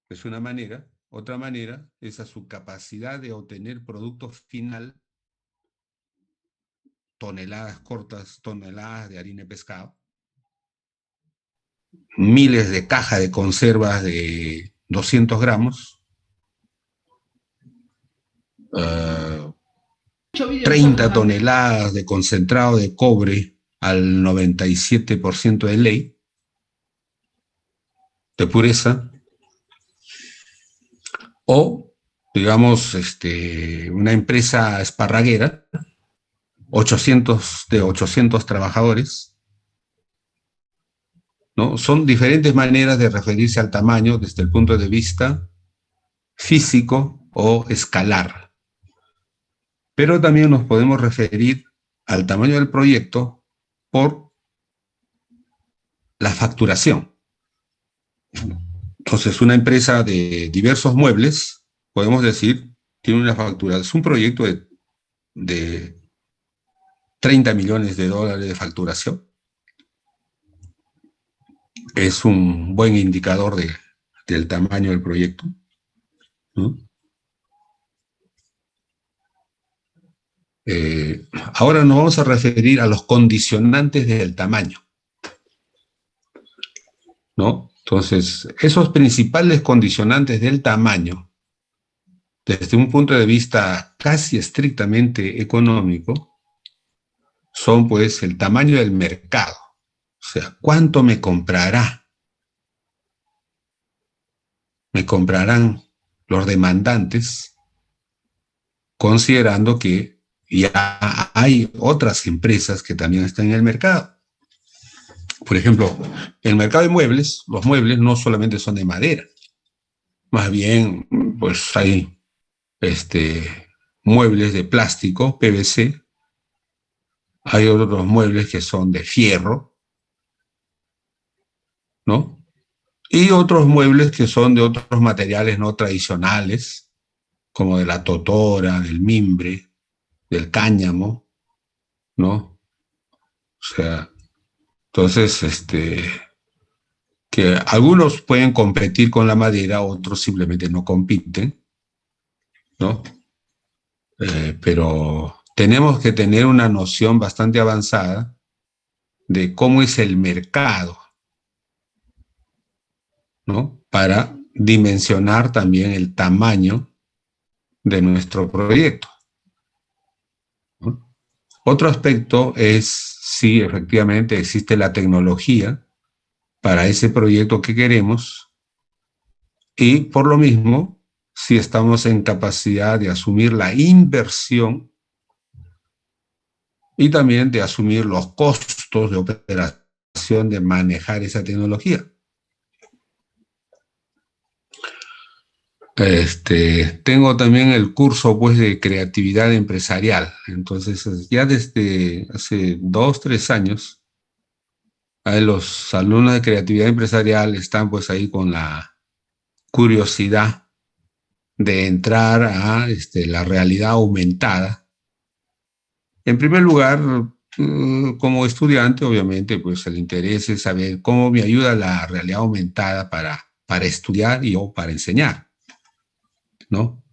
es una manera. Otra manera es a su capacidad de obtener producto final, toneladas cortas, toneladas de harina de pescado, miles de cajas de conservas de 200 gramos, 30 toneladas de concentrado de cobre al 97% de ley, de pureza, o, digamos, una empresa esparraguera, 800 trabajadores, ¿no? Son diferentes maneras de referirse al tamaño desde el punto de vista físico o escalar. Pero también nos podemos referir al tamaño del proyecto por la facturación. Entonces, una empresa de diversos muebles, podemos decir, tiene una factura, es un proyecto de 30 millones de dólares de facturación. Es un buen indicador del tamaño del proyecto, ¿no? Ahora nos vamos a referir a los condicionantes del tamaño, ¿no? Entonces, esos principales condicionantes del tamaño, desde un punto de vista casi estrictamente económico, son pues el tamaño del mercado. O sea, ¿cuánto me comprará? Me comprarán los demandantes, considerando que ya hay otras empresas que también están en el mercado. Por ejemplo, el mercado de muebles, los muebles no solamente son de madera, más bien pues hay muebles de plástico, PVC, hay otros muebles que son de fierro, ¿no? Y otros muebles que son de otros materiales no tradicionales, como de la totora, del mimbre, del cáñamo, ¿no? O sea, entonces, que algunos pueden competir con la madera, otros simplemente no compiten, ¿no? Pero tenemos que tener una noción bastante avanzada de cómo es el mercado, ¿no? Para dimensionar también el tamaño de nuestro proyecto, ¿no? Otro aspecto es si efectivamente existe la tecnología para ese proyecto que queremos y por lo mismo si estamos en capacidad de asumir la inversión y también de asumir los costos de operación de manejar esa tecnología. Tengo también el curso pues, de creatividad empresarial. Entonces, ya desde hace 2, 3 años, los alumnos de creatividad empresarial están pues ahí con la curiosidad de entrar a la realidad aumentada. En primer lugar, como estudiante, obviamente, pues el interés es saber cómo me ayuda la realidad aumentada para estudiar o para enseñar, ¿no?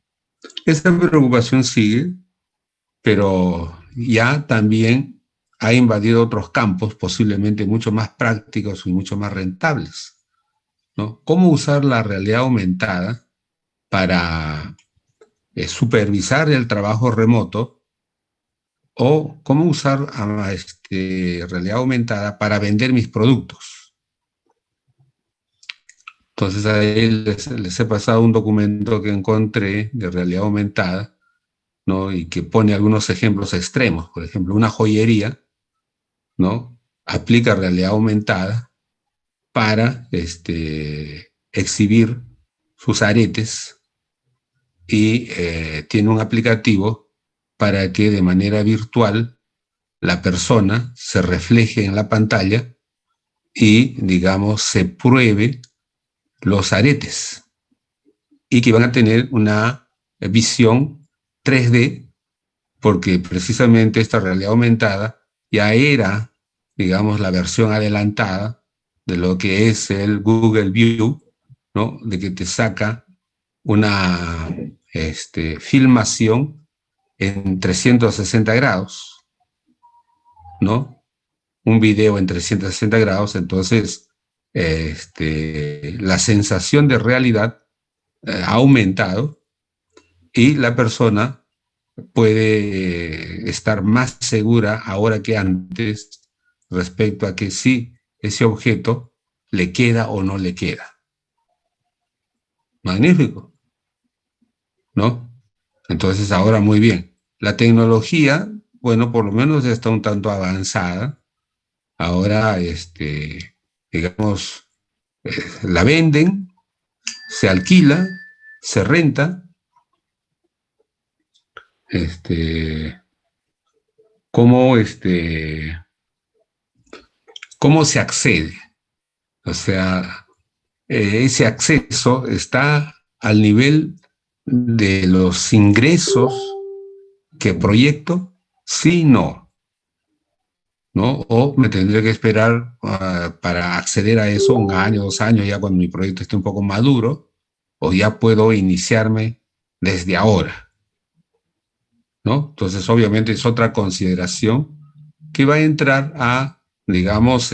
Esta preocupación sigue, pero ya también ha invadido otros campos, posiblemente mucho más prácticos y mucho más rentables, ¿no? ¿Cómo usar la realidad aumentada para supervisar el trabajo remoto o cómo usar realidad aumentada para vender mis productos? Entonces ahí les he pasado un documento que encontré de realidad aumentada, ¿no? Y que pone algunos ejemplos extremos. Por ejemplo, una joyería, ¿no? Aplica realidad aumentada para exhibir sus aretes y tiene un aplicativo para que de manera virtual la persona se refleje en la pantalla y, digamos, se pruebe los aretes y que van a tener una visión 3D porque precisamente esta realidad aumentada ya era, digamos, la versión adelantada de lo que es el Google View, ¿no? De que te saca una filmación en 360 grados, ¿no? Un video en 360 grados, entonces la sensación de realidad ha aumentado y la persona puede estar más segura ahora que antes respecto a que si ese objeto le queda o no le queda. Magnífico, ¿no? Entonces ahora muy bien. La tecnología, bueno, por lo menos ya está un tanto avanzada. Ahora, digamos, la venden, se alquila, se renta, este, cómo, cómo se accede. O sea, ese acceso está al nivel de los ingresos que proyecto, sí, ¿no? O me tendré que esperar para acceder a eso 1 año, 2 años, ya cuando mi proyecto esté un poco maduro, o ya puedo iniciarme desde ahora, ¿no? Entonces, obviamente es otra consideración que va a entrar a, digamos,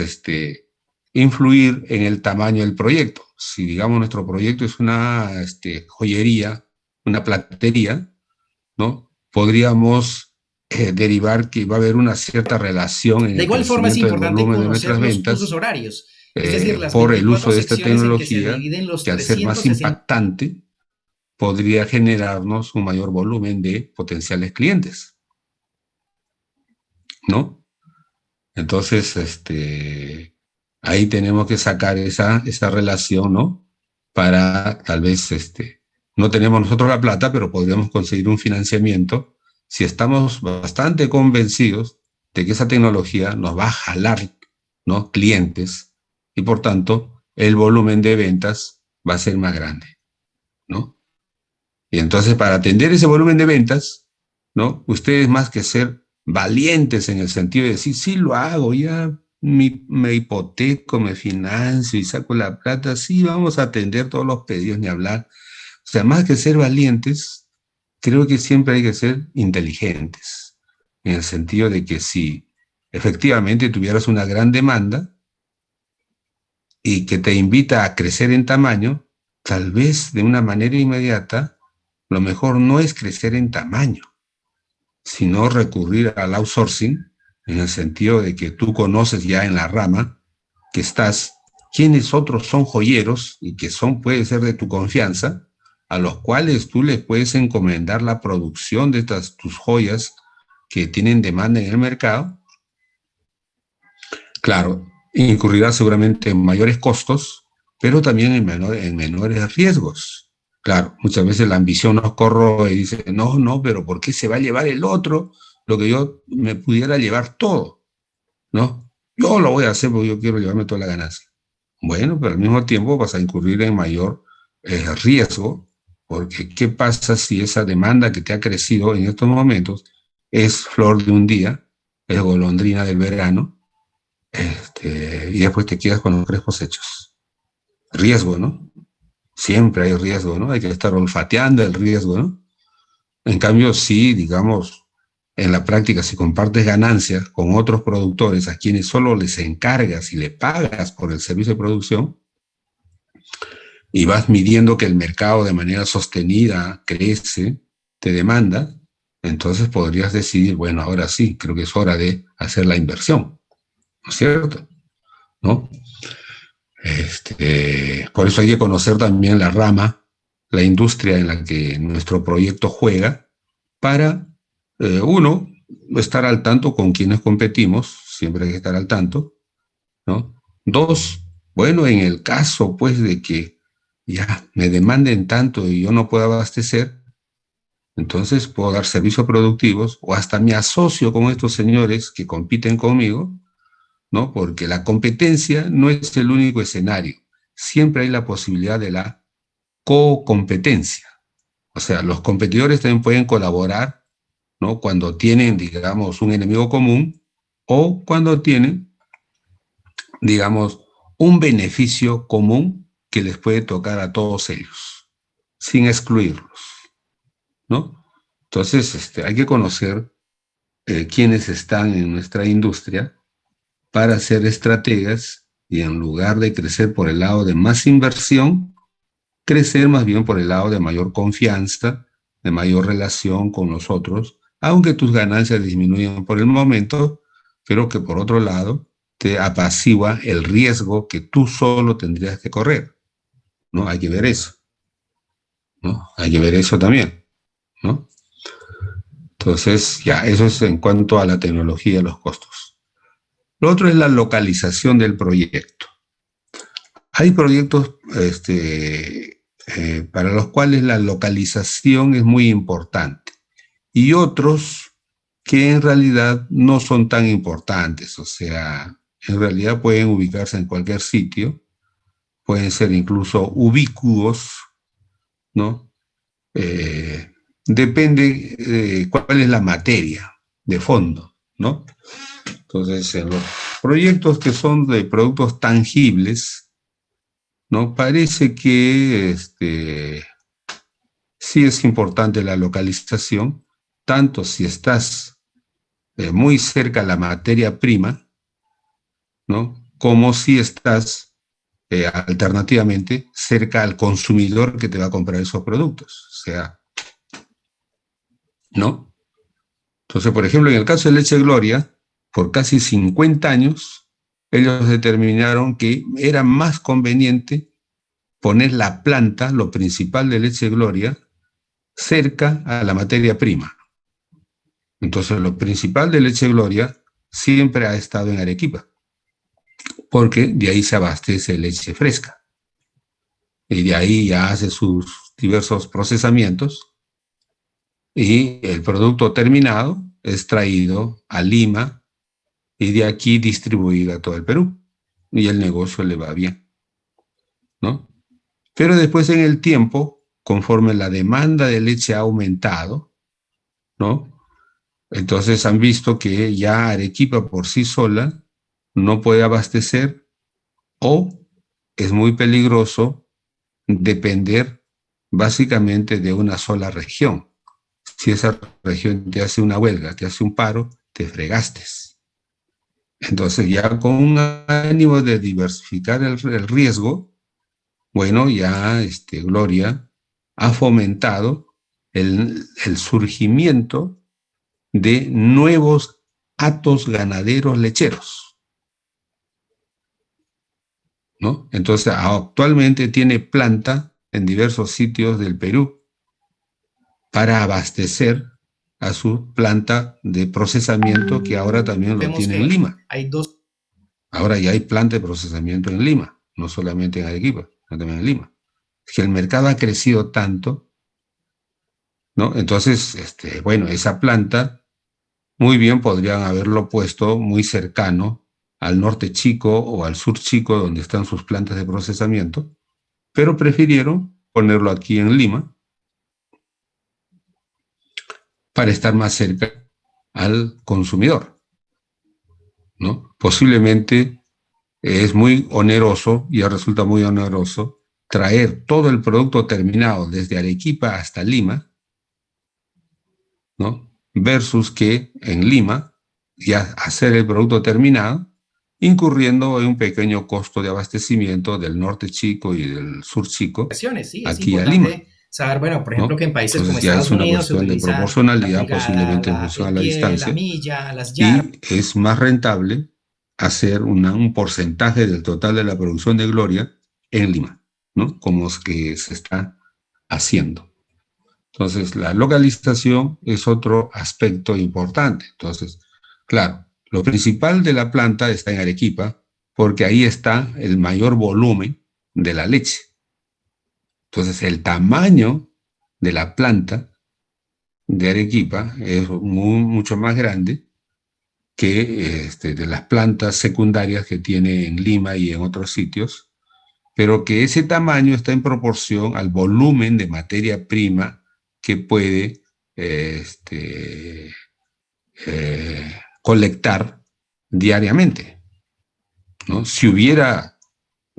influir en el tamaño del proyecto. Si, digamos, nuestro proyecto es una joyería, una platería, ¿no? Podríamos derivar que va a haber una cierta relación en De el igual forma es crecimiento del importante volumen de conocer nuestras los usos ventas horarios, es decir, las por el uso 24 de esta secciones en que se tecnología, dividen los que al ser más 360. impactante, podría generarnos un mayor volumen de potenciales clientes, ¿no? Entonces, ahí tenemos que sacar esa relación, ¿no? Para tal vez, no tenemos nosotros la plata, pero podríamos conseguir un financiamiento si estamos bastante convencidos de que esa tecnología nos va a jalar, ¿no? Clientes y por tanto el volumen de ventas va a ser más grande, ¿no? Y entonces para atender ese volumen de ventas, ¿no? Ustedes más que ser valientes en el sentido de decir, sí lo hago, ya me hipoteco, me financio y saco la plata, sí vamos a atender todos los pedidos ni hablar. O sea, más que ser valientes, creo que siempre hay que ser inteligentes, en el sentido de que si efectivamente tuvieras una gran demanda y que te invita a crecer en tamaño, tal vez de una manera inmediata, lo mejor no es crecer en tamaño, sino recurrir al outsourcing, en el sentido de que tú conoces ya en la rama que estás, quiénes otros son joyeros y que son, puede ser de tu confianza, a los cuales tú les puedes encomendar la producción de estas tus joyas que tienen demanda en el mercado. Claro, incurrirá seguramente en mayores costos, pero también en menores riesgos. Claro, muchas veces la ambición nos corroe y dice, no, pero ¿por qué se va a llevar el otro lo que yo me pudiera llevar todo? ¿No? Yo lo voy a hacer porque yo quiero llevarme toda la ganancia. Bueno, pero al mismo tiempo vas a incurrir en mayor riesgo, porque ¿qué pasa si esa demanda que te ha crecido en estos momentos es flor de un día, es golondrina del verano, y después te quedas con los crespos hechos? Riesgo, ¿no? Siempre hay riesgo, ¿no? Hay que estar olfateando el riesgo, ¿no? En cambio, sí, digamos, en la práctica, si compartes ganancias con otros productores a quienes solo les encargas y le pagas por el servicio de producción y vas midiendo que el mercado de manera sostenida crece, te demanda, entonces podrías decidir, bueno, ahora sí, creo que es hora de hacer la inversión, ¿no es cierto? ¿No? Por eso hay que conocer también la rama, la industria en la que nuestro proyecto juega, para, uno, estar al tanto con quienes competimos, siempre hay que estar al tanto, ¿no? Dos, bueno, en el caso, pues, de que ya me demanden tanto y yo no puedo abastecer, entonces puedo dar servicios productivos o hasta me asocio con estos señores que compiten conmigo, ¿no? Porque la competencia no es el único escenario. Siempre hay la posibilidad de la co-competencia. O sea, los competidores también pueden colaborar, ¿no? Cuando tienen, digamos, un enemigo común o cuando tienen, digamos, un beneficio común que les puede tocar a todos ellos, sin excluirlos, ¿no? Entonces, hay que conocer quiénes están en nuestra industria para ser estrategas y en lugar de crecer por el lado de más inversión, crecer más bien por el lado de mayor confianza, de mayor relación con los otros, aunque tus ganancias disminuyan por el momento, pero que por otro lado te apacigua el riesgo que tú solo tendrías que correr, ¿no? Hay que ver eso, ¿no? Hay que ver eso también, ¿no? Entonces, ya, eso es en cuanto a la tecnología y los costos. Lo otro es la localización del proyecto. Hay proyectos para los cuales la localización es muy importante y otros que en realidad no son tan importantes, o sea, en realidad pueden ubicarse en cualquier sitio, pueden ser incluso ubicuos, ¿no? Depende de cuál es la materia de fondo, ¿no? Entonces, en los proyectos que son de productos tangibles, ¿no? Parece que sí es importante la localización, tanto si estás muy cerca a la materia prima, ¿no? Como si estás alternativamente cerca al consumidor que te va a comprar esos productos. O sea, ¿no? Entonces, por ejemplo, en el caso de Leche Gloria, por casi 50 años, ellos determinaron que era más conveniente poner la planta, lo principal de Leche Gloria, cerca a la materia prima. Entonces, lo principal de Leche Gloria siempre ha estado en Arequipa, porque de ahí se abastece leche fresca. Y de ahí ya hace sus diversos procesamientos y el producto terminado es traído a Lima y de aquí distribuido a todo el Perú. Y el negocio le va bien, ¿no? Pero después en el tiempo, conforme la demanda de leche ha aumentado, ¿no? Entonces han visto que ya Arequipa por sí sola no puede abastecer o es muy peligroso depender básicamente de una sola región. Si esa región te hace una huelga, te hace un paro, te fregaste. Entonces ya con un ánimo de diversificar el riesgo, bueno, ya Gloria ha fomentado el surgimiento de nuevos hatos ganaderos lecheros, ¿no? Entonces, actualmente tiene planta en diversos sitios del Perú para abastecer a su planta de procesamiento que ahora también lo Vemos tiene en que Lima. hay dos. Ahora ya hay planta de procesamiento en Lima, no solamente en Arequipa, sino también en Lima. Es que el mercado ha crecido tanto, ¿no? Entonces, bueno, esa planta muy bien podrían haberlo puesto muy cercano al norte chico o al sur chico, donde están sus plantas de procesamiento, pero prefirieron ponerlo aquí en Lima para estar más cerca al consumidor, ¿no? Posiblemente es muy oneroso, ya resulta muy oneroso, traer todo el producto terminado desde Arequipa hasta Lima, ¿no? Versus que en Lima ya hacer el producto terminado, incurriendo en un pequeño costo de abastecimiento del norte chico y del sur chico Sí, es aquí a Lima, importante saber, bueno, por ejemplo, que ¿no? en países como Entonces ya es Estados una Unidos se cuestión de utiliza la proporcionalidad, pulgada, posiblemente en función a el la pie, la distancia, milla, las yardas. y es más rentable hacer un porcentaje del total de la producción de Gloria en Lima, ¿no? Como es que se está haciendo. Entonces, la localización es otro aspecto importante. Entonces, claro, lo principal de la planta está en Arequipa, porque ahí está el mayor volumen de la leche. Entonces, el tamaño de la planta de Arequipa es mucho más grande que de las plantas secundarias que tiene en Lima y en otros sitios, pero que ese tamaño está en proporción al volumen de materia prima que puede colectar diariamente, ¿no? Si hubiera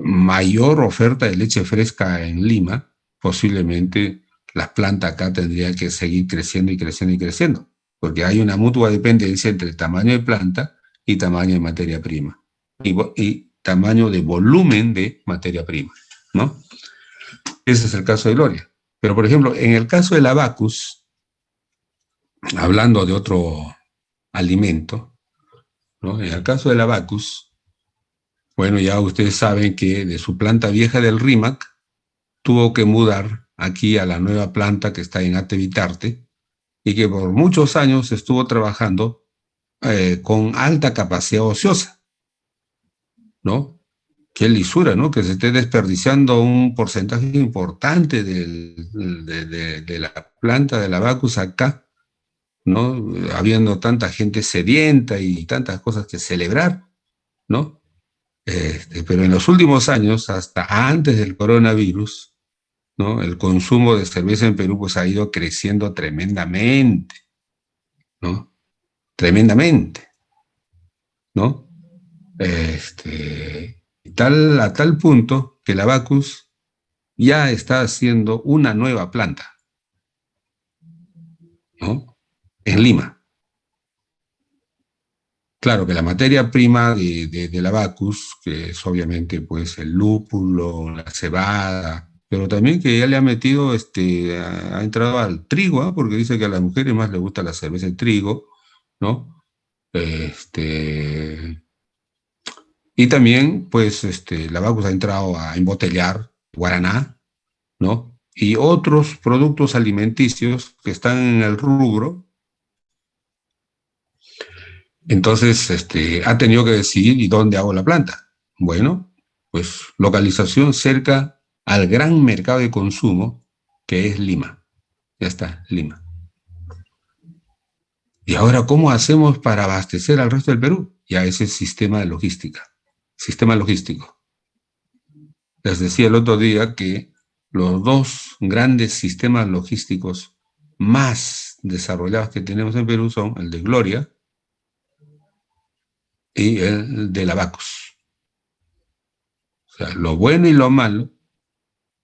mayor oferta de leche fresca en Lima, posiblemente las plantas acá tendrían que seguir creciendo y creciendo y creciendo, porque hay una mutua dependencia entre el tamaño de planta y tamaño de materia prima, y tamaño de volumen de materia prima, ¿no? Ese es el caso de Gloria. Pero, por ejemplo, en el caso del abacus, hablando de otro alimento, ¿no? En el caso del abacus, bueno, ya ustedes saben que de su planta vieja del RIMAC tuvo que mudar aquí a la nueva planta que está en Atevitarte y que por muchos años estuvo trabajando con alta capacidad ociosa, ¿no? Qué lisura, ¿no? Que se esté desperdiciando un porcentaje importante de la planta del abacus acá, ¿no? Habiendo tanta gente sedienta y tantas cosas que celebrar, ¿no? Pero en los últimos años, hasta antes del coronavirus, ¿no? El consumo de cerveza en Perú pues ha ido creciendo tremendamente, ¿no? Tremendamente, ¿no? A tal punto que la Bacus ya está haciendo una nueva planta, ¿no? En Lima. Claro que la materia prima de la Bacus, que es obviamente pues el lúpulo, la cebada, pero también que ya le ha metido, ha entrado al trigo, ¿ah? Porque dice que a las mujeres más les gusta la cerveza de trigo, ¿no? Este, y también, pues, la Bacus ha entrado a embotellar guaraná, ¿no? Y otros productos alimenticios que están en el rubro. Entonces, ha tenido que decidir y dónde hago la planta. Bueno, pues localización cerca al gran mercado de consumo que es Lima. Ya está, Lima. ¿Y ahora cómo hacemos para abastecer al resto del Perú? Ya ese sistema de logística, sistema logístico. Les decía el otro día que los dos grandes sistemas logísticos más desarrollados que tenemos en Perú son el de Gloria y el de Abacus. O sea, lo bueno y lo malo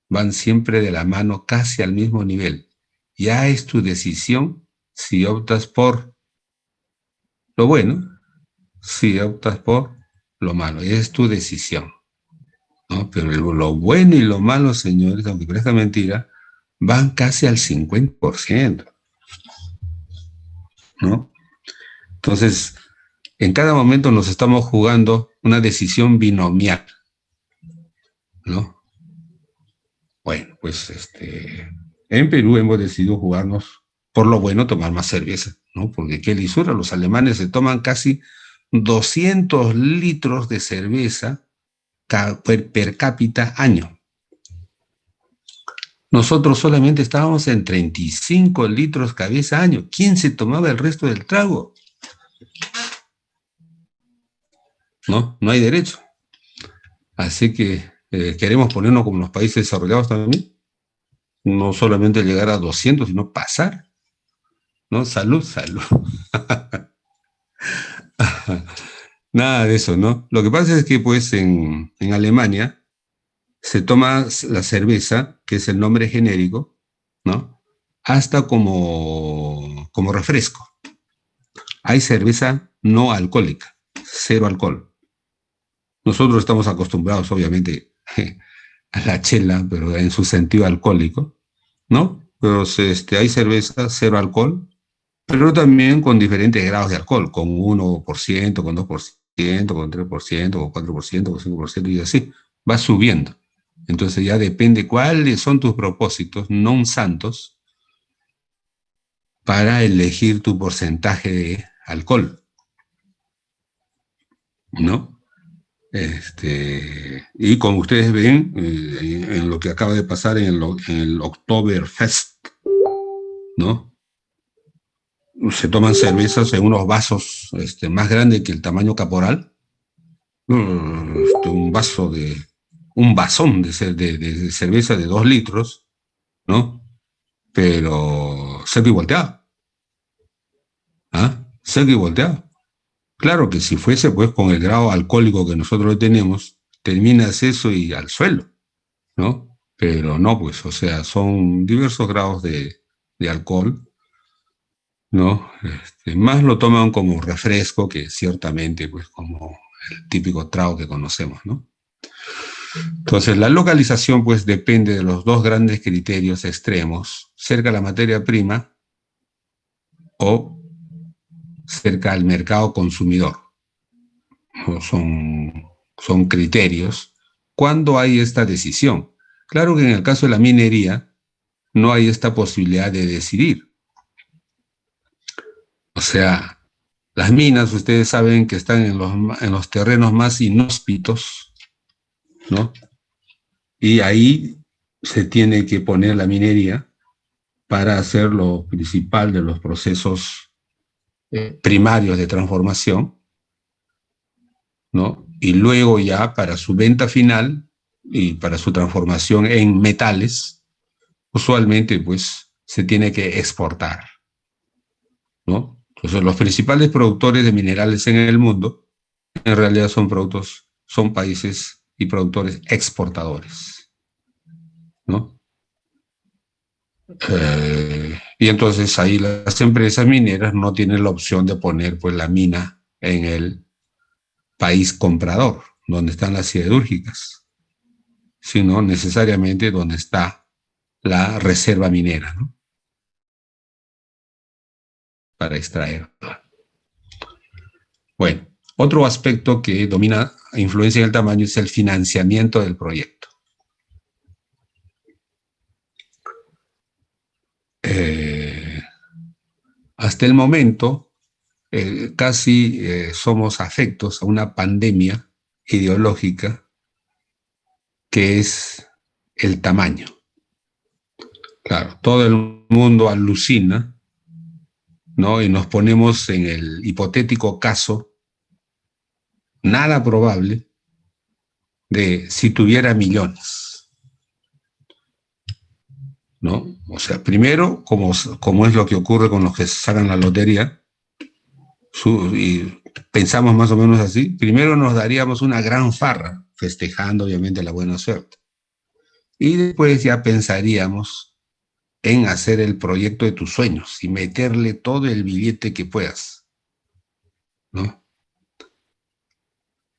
van siempre de la mano casi al mismo nivel. Ya es tu decisión si optas por lo bueno, si optas por lo malo. Es tu decisión, ¿no? Pero lo bueno y lo malo, señores, aunque parezca mentira, van casi al 50%, ¿no? Entonces, en cada momento nos estamos jugando una decisión binomial, ¿no? Bueno, pues en Perú hemos decidido jugarnos por lo bueno tomar más cerveza, ¿no? Porque qué lisura, los alemanes se toman casi 200 litros de cerveza per cápita año. Nosotros solamente estábamos en 35 litros cabeza año. ¿Quién se tomaba el resto del trago? No, no hay derecho. Así que queremos ponernos como los países desarrollados también. No solamente llegar a 200, sino pasar, ¿no? Salud, salud. Nada de eso, ¿no? Lo que pasa es que, pues, en Alemania se toma la cerveza, que es el nombre genérico, ¿no? Hasta como refresco. Hay cerveza no alcohólica, cero alcohol. Nosotros estamos acostumbrados, obviamente, a la chela, pero en su sentido alcohólico, ¿no? Pero hay cerveza cero alcohol, pero también con diferentes grados de alcohol, con 1%, con 2%, con 3%, con 4%, con 5% y así. Va subiendo. Entonces ya depende cuáles son tus propósitos non santos para elegir tu porcentaje de alcohol, ¿no? Y como ustedes ven, en lo que acaba de pasar en el Oktoberfest, ¿no? Se toman cervezas en unos vasos más grandes que el tamaño caporal, un vaso un vasón de cerveza de 2 litros, ¿no? Pero seco y volteado, ¿ah? Seco y volteado. Claro que si fuese pues con el grado alcohólico que nosotros tenemos, terminas eso y al suelo, ¿no? Pero no, pues, o sea, son diversos grados de alcohol, ¿no? Más lo toman como refresco que ciertamente, pues, como el típico trago que conocemos, ¿no? Entonces, la localización, pues, depende de los dos grandes criterios extremos, cerca a la materia prima o cerca al mercado consumidor. ¿No? Son criterios. ¿Cuándo hay esta decisión? Claro que en el caso de la minería no hay esta posibilidad de decidir. O sea, las minas, ustedes saben que están en los terrenos más inhóspitos, ¿no? Y ahí se tiene que poner la minería para hacer lo principal de los procesos primarios de transformación, ¿no? Y luego ya para su venta final y para su transformación en metales, usualmente pues se tiene que exportar, ¿no? Entonces los principales productores de minerales en el mundo en realidad son países y productores exportadores, ¿no? Y entonces ahí las empresas mineras no tienen la opción de poner pues la mina en el país comprador, donde están las siderúrgicas, sino necesariamente donde está la reserva minera, ¿no? Para extraerla. Bueno, otro aspecto que domina influencia en el tamaño es el financiamiento del proyecto. Hasta el momento, casi somos afectos a una pandemia ideológica que es el tamaño. Claro, todo el mundo alucina, ¿no? Y nos ponemos en el hipotético caso, nada probable, de si tuviera millones, ¿no? O sea, primero, como es lo que ocurre con los que sacan la lotería, y pensamos más o menos así, primero nos daríamos una gran farra, festejando obviamente la buena suerte. Y después ya pensaríamos en hacer el proyecto de tus sueños y meterle todo el billete que puedas, ¿no?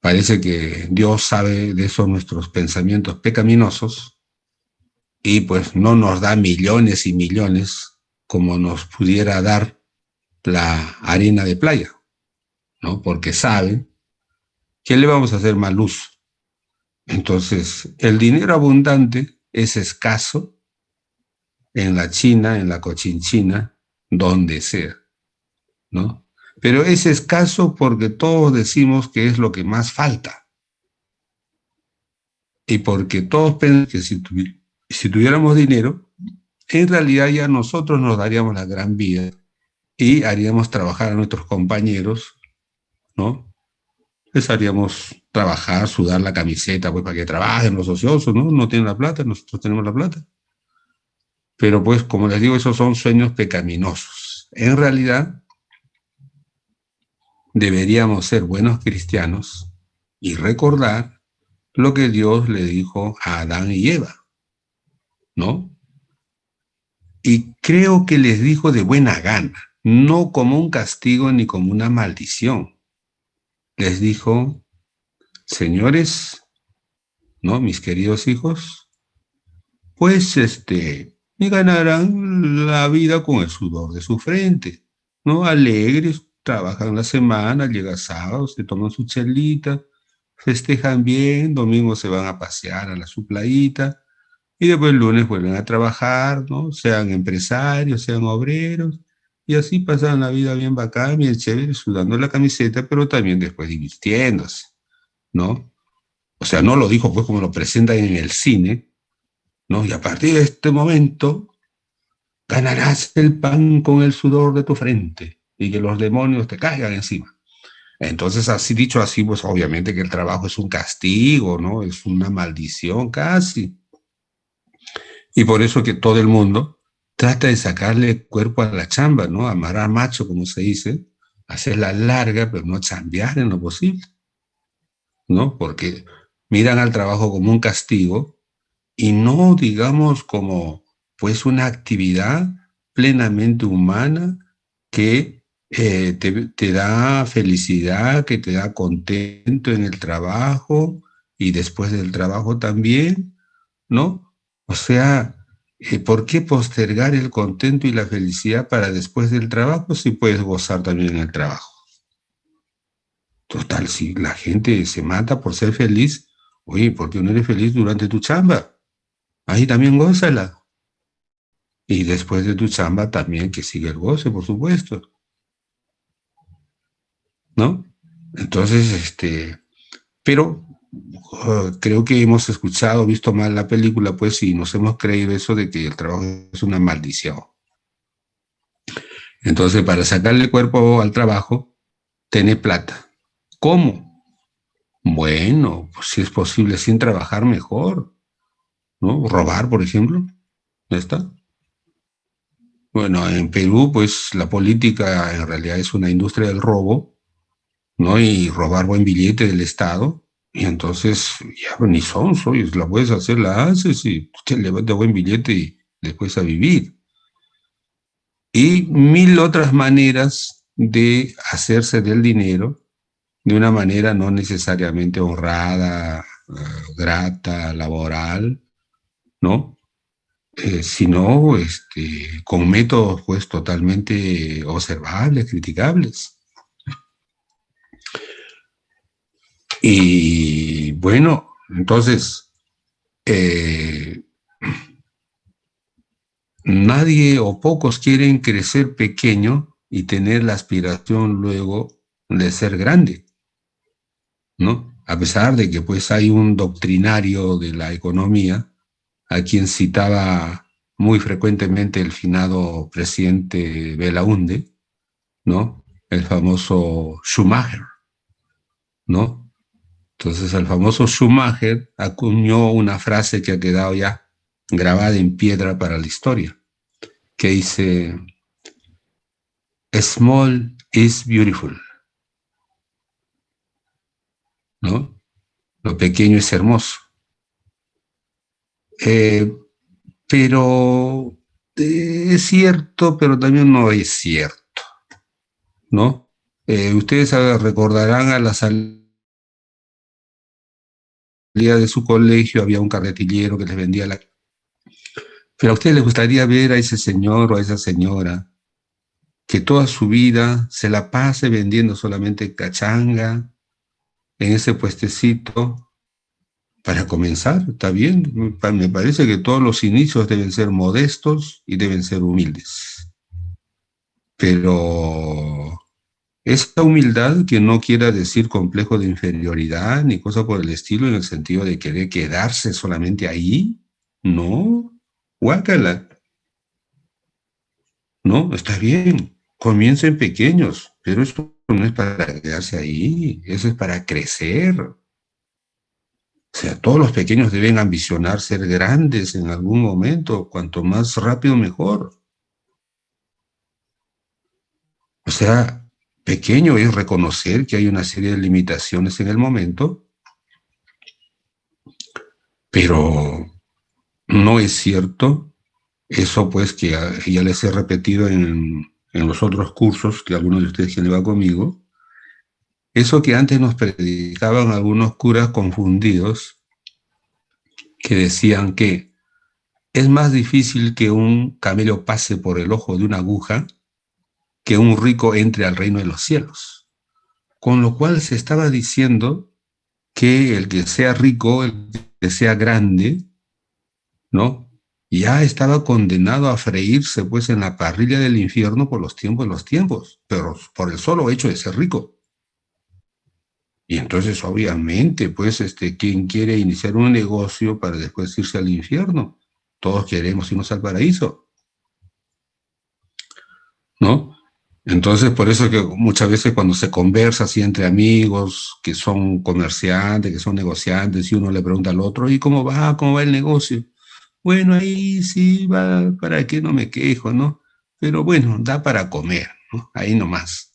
Parece que Dios sabe de esos nuestros pensamientos pecaminosos y pues no nos da millones y millones como nos pudiera dar la arena de playa, ¿no? Porque sabe que le vamos a hacer mal uso. Entonces, el dinero abundante es escaso en la China, en la Cochinchina, donde sea, ¿no? Pero es escaso porque todos decimos que es lo que más falta. Y porque todos piensan que si tuviéramos dinero, en realidad ya nosotros nos daríamos la gran vida y haríamos trabajar a nuestros compañeros, ¿no? Les haríamos trabajar, sudar la camiseta, pues para que trabajen los ociosos, ¿no? No tienen la plata, nosotros tenemos la plata. Pero pues, como les digo, esos son sueños pecaminosos. En realidad, deberíamos ser buenos cristianos y recordar lo que Dios le dijo a Adán y Eva, ¿no? Y creo que les dijo de buena gana, no como un castigo ni como una maldición. Les dijo, señores, ¿no? Mis queridos hijos, pues me ganarán la vida con el sudor de su frente, ¿no? Alegres, trabajan la semana, llega sábado, se toman su chelita, festejan bien, domingo se van a pasear a su playita, y después el lunes vuelven a trabajar, ¿no? Sean empresarios, sean obreros, y así pasan la vida bien bacán, bien chévere, sudando la camiseta, pero también después divirtiéndose, ¿no? O sea, no lo dijo pues como lo presentan en el cine, ¿no? Y a partir de este momento ganarás el pan con el sudor de tu frente y que los demonios te caigan encima. Entonces, así dicho así, pues obviamente que el trabajo es un castigo, ¿no? Es una maldición casi. Y por eso que todo el mundo trata de sacarle cuerpo a la chamba, ¿no? Amarrar macho, como se dice, hacerla larga, pero no chambear en lo posible, ¿no? Porque miran al trabajo como un castigo y no, digamos, como pues una actividad plenamente humana que te da felicidad, que te da contento en el trabajo y después del trabajo también, ¿no? O sea, ¿por qué postergar el contento y la felicidad para después del trabajo si puedes gozar también en el trabajo? Total, si la gente se mata por ser feliz, oye, ¿por qué no eres feliz durante tu chamba? Ahí también gózala. Y después de tu chamba también que siga el goce, por supuesto, ¿no? Entonces, pero creo que hemos escuchado, visto mal la película, pues, y nos hemos creído eso de que el trabajo es una maldición. Entonces, para sacarle cuerpo al trabajo, tener plata. ¿Cómo? Bueno, pues si es posible sin trabajar mejor, ¿no? Robar, por ejemplo, ya está. Bueno, en Perú, pues la política en realidad es una industria del robo, ¿no? Y robar buen billete del Estado. Y entonces, ya ni sonso, y la puedes hacer, la haces y te levanta buen billete y después a vivir. Y mil otras maneras de hacerse del dinero de una manera no necesariamente honrada, grata, laboral, ¿no? Sino con métodos pues totalmente observables, criticables. Y bueno, entonces, eh, nadie o pocos quieren crecer pequeño y tener la aspiración luego de ser grande, ¿no? A pesar de que pues hay un doctrinario de la economía a quien citaba muy frecuentemente el finado presidente Belaunde, ¿no? El famoso Schumacher, ¿no? Entonces el famoso Schumacher acuñó una frase que ha quedado ya grabada en piedra para la historia, que dice, Small is beautiful, ¿no? Lo pequeño es hermoso. Eh, pero es cierto, pero también no es cierto, ¿no? Ustedes recordarán a la salida de su colegio había un carretillero que les vendía la... Pero a ustedes les gustaría ver a ese señor o a esa señora que toda su vida se la pase vendiendo solamente cachanga en ese puestecito para comenzar, ¿está bien? Me parece que todos los inicios deben ser modestos y deben ser humildes. Pero esa humildad que no quiera decir complejo de inferioridad ni cosa por el estilo en el sentido de querer quedarse solamente ahí, no, guácala, no, está bien, comiencen pequeños, pero eso no es para quedarse ahí, eso es para crecer. O sea, todos los pequeños deben ambicionar ser grandes en algún momento, cuanto más rápido mejor. O sea, pequeño es reconocer que hay una serie de limitaciones en el momento, pero no es cierto eso pues que ya les he repetido en los otros cursos que algunos de ustedes que llevan conmigo, eso que antes nos predicaban algunos curas confundidos que decían que es más difícil que un camello pase por el ojo de una aguja que un rico entre al reino de los cielos. Con lo cual se estaba diciendo que el que sea rico, el que sea grande, ¿no? Ya estaba condenado a freírse pues en la parrilla del infierno por los tiempos, pero por el solo hecho de ser rico. Y entonces, obviamente, pues, ¿quién quiere iniciar un negocio para después irse al infierno? Todos queremos irnos al paraíso, ¿no? Entonces, por eso que muchas veces cuando se conversa así entre amigos que son comerciantes, que son negociantes, y uno le pregunta al otro, ¿y cómo va? ¿Cómo va el negocio? Bueno, ahí sí va, para qué no me quejo, ¿no? Pero bueno, da para comer, ¿no? Ahí nomás,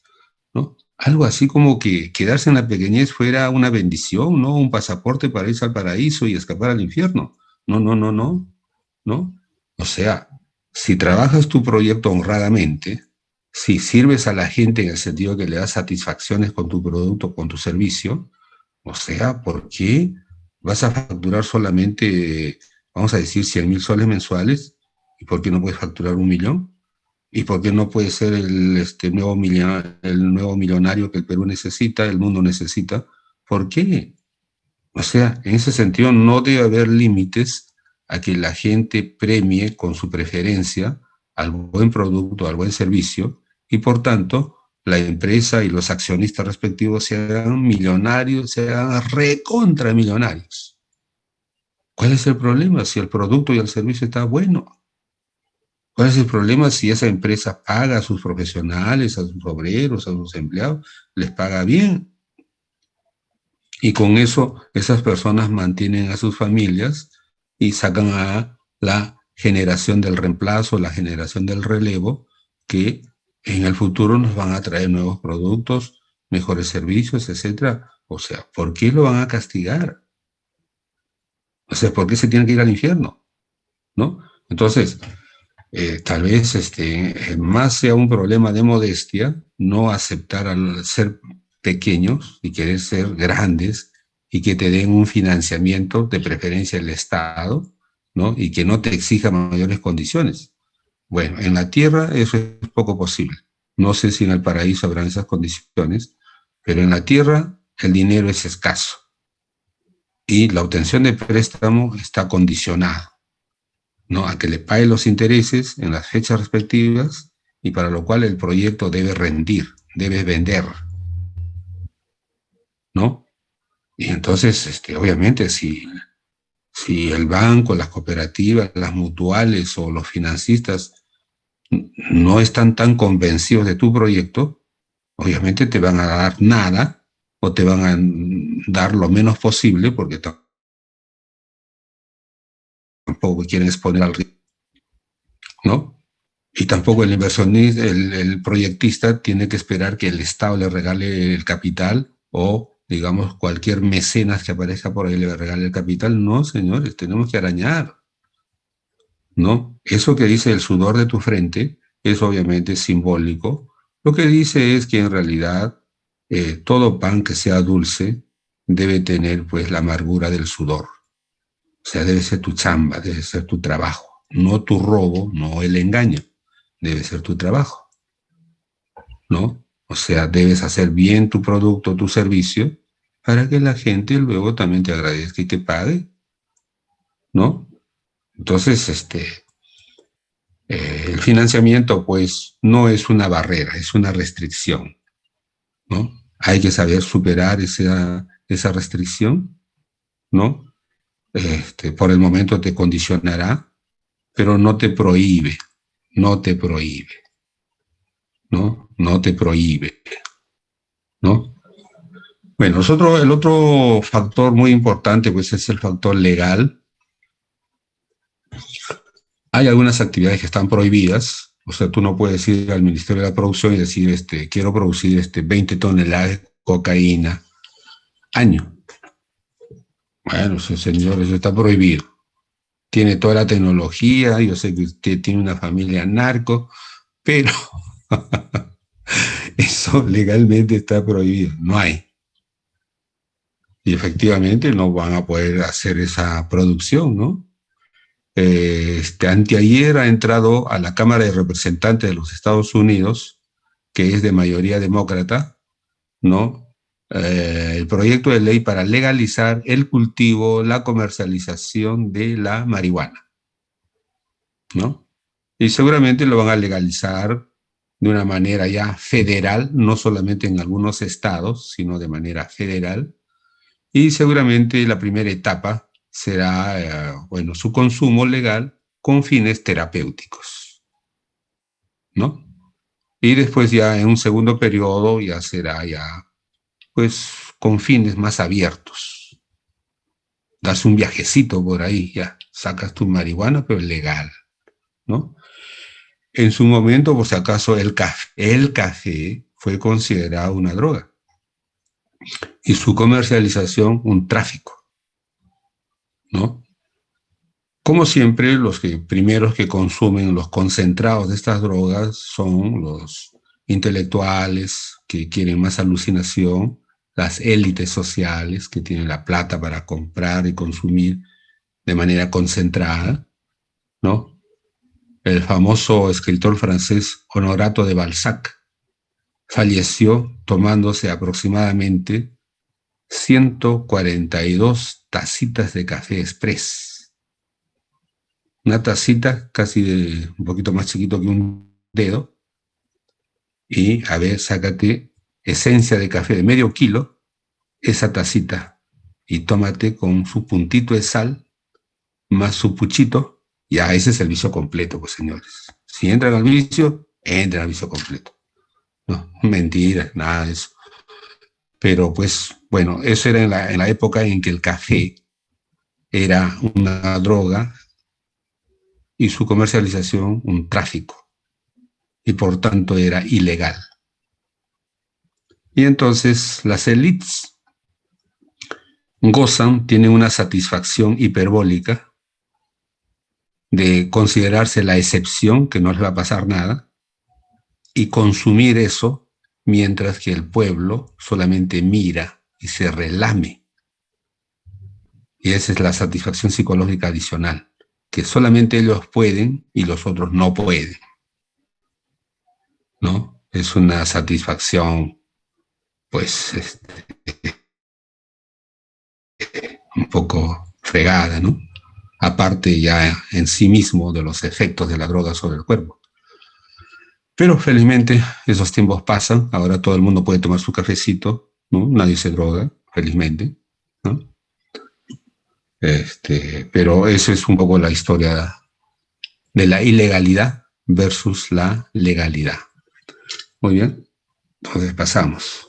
¿no? algo así como que quedarse en la pequeñez fuera una bendición, ¿no? Un pasaporte para irse al paraíso y escapar al infierno. No, no, no, no, ¿no? O sea, si trabajas tu proyecto honradamente, si sirves a la gente en el sentido que le das satisfacciones con tu producto, con tu servicio, o sea, ¿por qué vas a facturar solamente, vamos a decir, 100.000 soles mensuales? ¿Y por qué no puedes facturar 1 millón? ¿Y por qué no puede ser el nuevo millonario que el Perú necesita, el mundo necesita? ¿Por qué? O sea, en ese sentido no debe haber límites a que la gente premie con su preferencia al buen producto, al buen servicio, y por tanto la empresa y los accionistas respectivos se hagan millonarios, se hagan recontramillonarios. ¿Cuál es el problema si el producto y el servicio está bueno? ¿Cuál es el problema si esa empresa paga a sus profesionales, a sus obreros, a sus empleados, les paga bien? Y con eso esas personas mantienen a sus familias y sacan a la generación del reemplazo, la generación del relevo, que en el futuro nos van a traer nuevos productos, mejores servicios, etcétera. O sea, ¿por qué lo van a castigar? O sea, ¿por qué se tiene que ir al infierno? ¿No? Entonces, tal vez más sea un problema de modestia no aceptar al ser pequeños y querer ser grandes y que te den un financiamiento, de preferencia el Estado, ¿no? Y que no te exija mayores condiciones. Bueno, en la tierra eso es poco posible. No sé si en el paraíso habrán esas condiciones, pero en la tierra el dinero es escaso y la obtención de préstamo está condicionada, ¿no? A que le pague los intereses en las fechas respectivas y para lo cual el proyecto debe rendir, debe vender, ¿no? Y entonces, obviamente, si el banco, las cooperativas, las mutuales o los financistas no están tan convencidos de tu proyecto, obviamente te van a dar nada o te van a dar lo menos posible porque tampoco quieren exponer al riesgo, ¿no? Y tampoco el inversionista, el proyectista tiene que esperar que el Estado le regale el capital o, digamos, cualquier mecenas que aparezca por ahí le regale el capital. No, señores, tenemos que arañar, ¿no? Eso que dice el sudor de tu frente es obviamente simbólico. Lo que dice es que en realidad todo pan que sea dulce debe tener pues la amargura del sudor. O sea, debe ser tu chamba, debe ser tu trabajo, no tu robo, no el engaño, debe ser tu trabajo, ¿no? O sea, debes hacer bien tu producto, tu servicio, para que la gente luego también te agradezca y te pague, ¿no? Entonces, el financiamiento, pues, no es una barrera, es una restricción, ¿no? Hay que saber superar esa restricción, ¿no? Por el momento te condicionará, pero no te prohíbe, no te prohíbe, ¿no? No te prohíbe, ¿no? Bueno, el otro factor muy importante, pues, es el factor legal. Hay algunas actividades que están prohibidas, o sea, tú no puedes ir al Ministerio de la Producción y decir, quiero producir 20 toneladas de cocaína año. Bueno, sí, señor, eso está prohibido. Tiene toda la tecnología, yo sé que usted tiene una familia narco, pero eso legalmente está prohibido, no hay. Y efectivamente no van a poder hacer esa producción, ¿no? Anteayer ha entrado a la Cámara de Representantes de los Estados Unidos, que es de mayoría demócrata, ¿no? El proyecto de ley para legalizar el cultivo, la comercialización de la marihuana, ¿no? Y seguramente lo van a legalizar de una manera ya federal, no solamente en algunos estados, sino de manera federal. Y seguramente la primera etapa será, bueno, su consumo legal con fines terapéuticos, ¿no? Y después ya en un segundo periodo ya será ya, pues, con fines más abiertos. Das un viajecito por ahí, ya, sacas tu marihuana, pero legal, ¿no? En su momento, por si acaso, el café fue considerada una droga y su comercialización un tráfico, ¿no? Como siempre, los primeros que consumen los concentrados de estas drogas son los intelectuales que quieren más alucinación, las élites sociales que tienen la plata para comprar y consumir de manera concentrada, ¿no? El famoso escritor francés Honorato de Balzac falleció tomándose aproximadamente 142 tacitas de café express. Una tacita casi un poquito más chiquito que un dedo. Y, a ver, sácate esencia de café de medio kilo, esa tacita, y tómate con su puntito de sal, más su puchito. Ya, ese es el vicio completo, pues, señores. Si entran al vicio, entran al vicio completo. No, mentira, nada de eso. Pero, pues, bueno, eso era en la época en que el café era una droga y su comercialización un tráfico, y por tanto era ilegal. Y entonces las élites gozan, tienen una satisfacción hiperbólica de considerarse la excepción, que no les va a pasar nada, y consumir eso mientras que el pueblo solamente mira y se relame. Y esa es la satisfacción psicológica adicional, que solamente ellos pueden y los otros no pueden, ¿no? Es una satisfacción, pues, un poco fregada, ¿no? Aparte ya en sí mismo de los efectos de la droga sobre el cuerpo. Pero felizmente esos tiempos pasan, ahora todo el mundo puede tomar su cafecito, ¿no? Nadie se droga, felizmente, ¿no? Pero eso es un poco la historia de la ilegalidad versus la legalidad. Muy bien, entonces pasamos.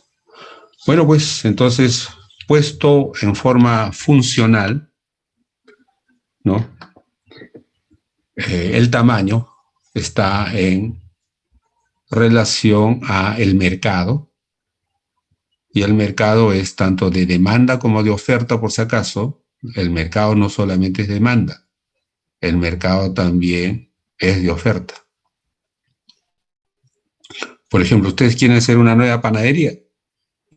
Bueno, pues entonces, puesto en forma funcional, ¿no? El tamaño está en relación a el mercado, y el mercado es tanto de demanda como de oferta, por si acaso. El mercado no solamente es demanda, el mercado también es de oferta. Por ejemplo, ustedes quieren hacer una nueva panadería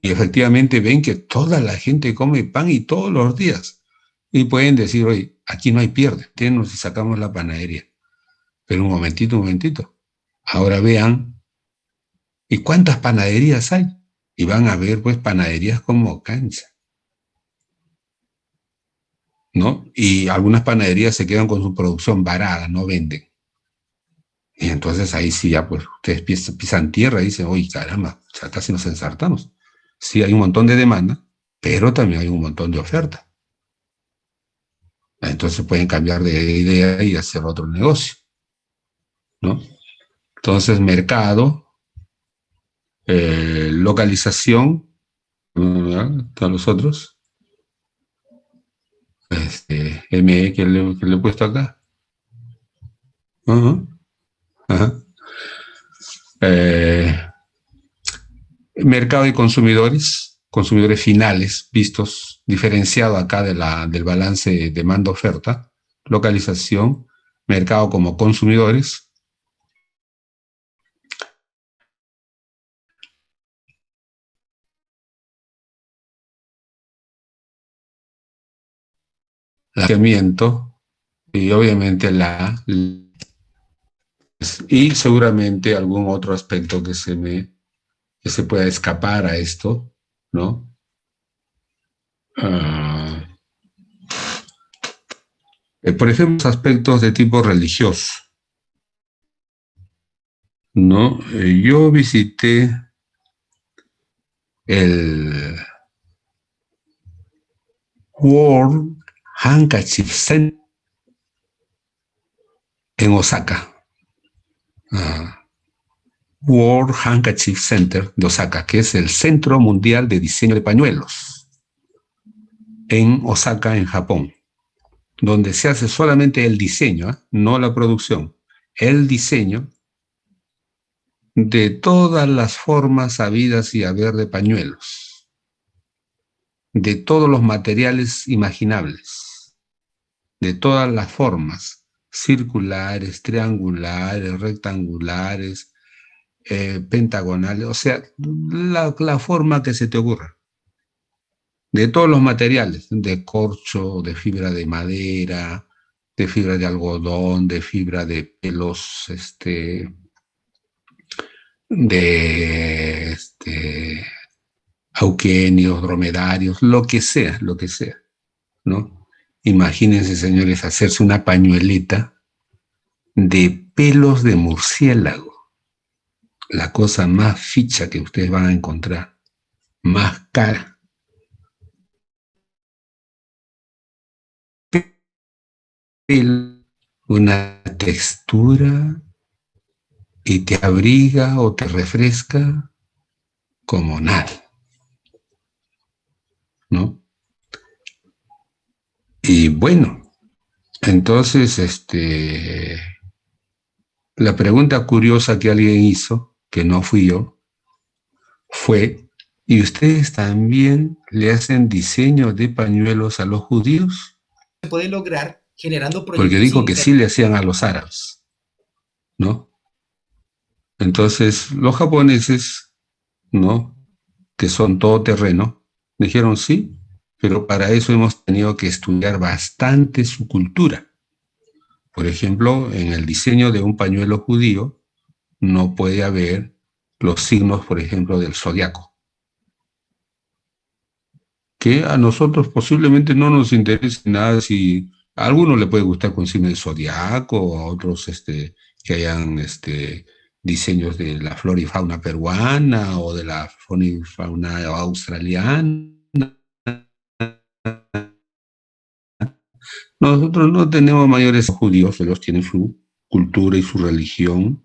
y efectivamente ven que toda la gente come pan y todos los días. Y pueden decir, oye, aquí no hay pierde, tenemos y sacamos la panadería. Pero un momentito. Ahora vean, ¿y cuántas panaderías hay? Y van a ver, pues, panaderías como cancha, ¿no? Y algunas panaderías se quedan con su producción varada, no venden. Y entonces ahí sí ya, pues, ustedes pisan tierra y dicen, oye, caramba, ya casi nos ensartamos. Sí, hay un montón de demanda, pero también hay un montón de oferta. Entonces pueden cambiar de idea y hacer otro negocio, ¿no? Entonces, mercado, localización, están los otros. ME que le he puesto acá. Uh-huh. Ajá. Mercado y consumidores finales, vistos, diferenciado acá del balance demanda-oferta, localización, mercado como consumidores, lanzamiento y obviamente y seguramente algún otro aspecto que se pueda escapar a esto, ¿no? Por ejemplo, aspectos de tipo religioso, ¿no? Yo visité el World Handkerchief Center en Osaka. World Handkerchief Center de Osaka, que es el Centro Mundial de Diseño de Pañuelos, en Osaka, en Japón, donde se hace solamente el diseño, no la producción, el diseño de todas las formas habidas y haber de pañuelos, de todos los materiales imaginables, de todas las formas, circulares, triangulares, rectangulares, pentagonales, o sea, la forma que se te ocurra, de todos los materiales, de corcho, de fibra de madera, de fibra de algodón, de fibra de pelos, de auquenios, dromedarios, lo que sea, ¿no? Imagínense, señores, hacerse una pañuelita de pelos de murciélago, la cosa más ficha que ustedes van a encontrar, más cara. Una textura y te abriga o te refresca como nada, ¿no? Y bueno, entonces, la pregunta curiosa que alguien hizo, que no fui yo, fue, ¿y ustedes también le hacen diseño de pañuelos a los judíos? Se puede lograr generando Porque proyectos dijo que internos. sí le hacían a los árabes, ¿no? Entonces, los japoneses, ¿no? Que son todoterreno, dijeron sí, pero para eso hemos tenido que estudiar bastante su cultura. Por ejemplo, en el diseño de un pañuelo judío no puede haber los signos, por ejemplo, del zodiaco, que a nosotros posiblemente no nos interese nada si a algunos le puede gustar con signo del zodiaco, o a otros que hayan diseños de la flora y fauna peruana o de la flora y fauna australiana. Nosotros no tenemos mayores judíos, ellos tienen su cultura y su religión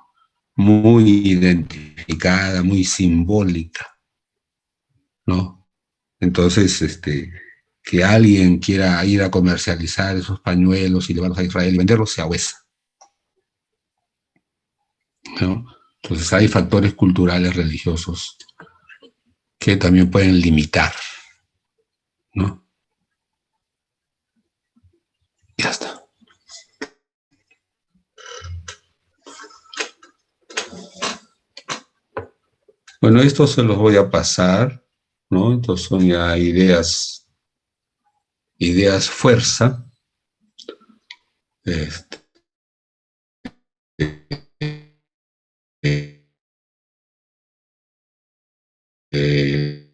muy identificada, muy simbólica, ¿no? Entonces, que alguien quiera ir a comercializar esos pañuelos y llevarlos a Israel y venderlos, se ahuesa, ¿no? Entonces hay factores culturales, religiosos, que también pueden limitar, ¿no? Ya está. Bueno, esto se los voy a pasar, ¿no? Estos son ya ideas fuerza. Este, eh,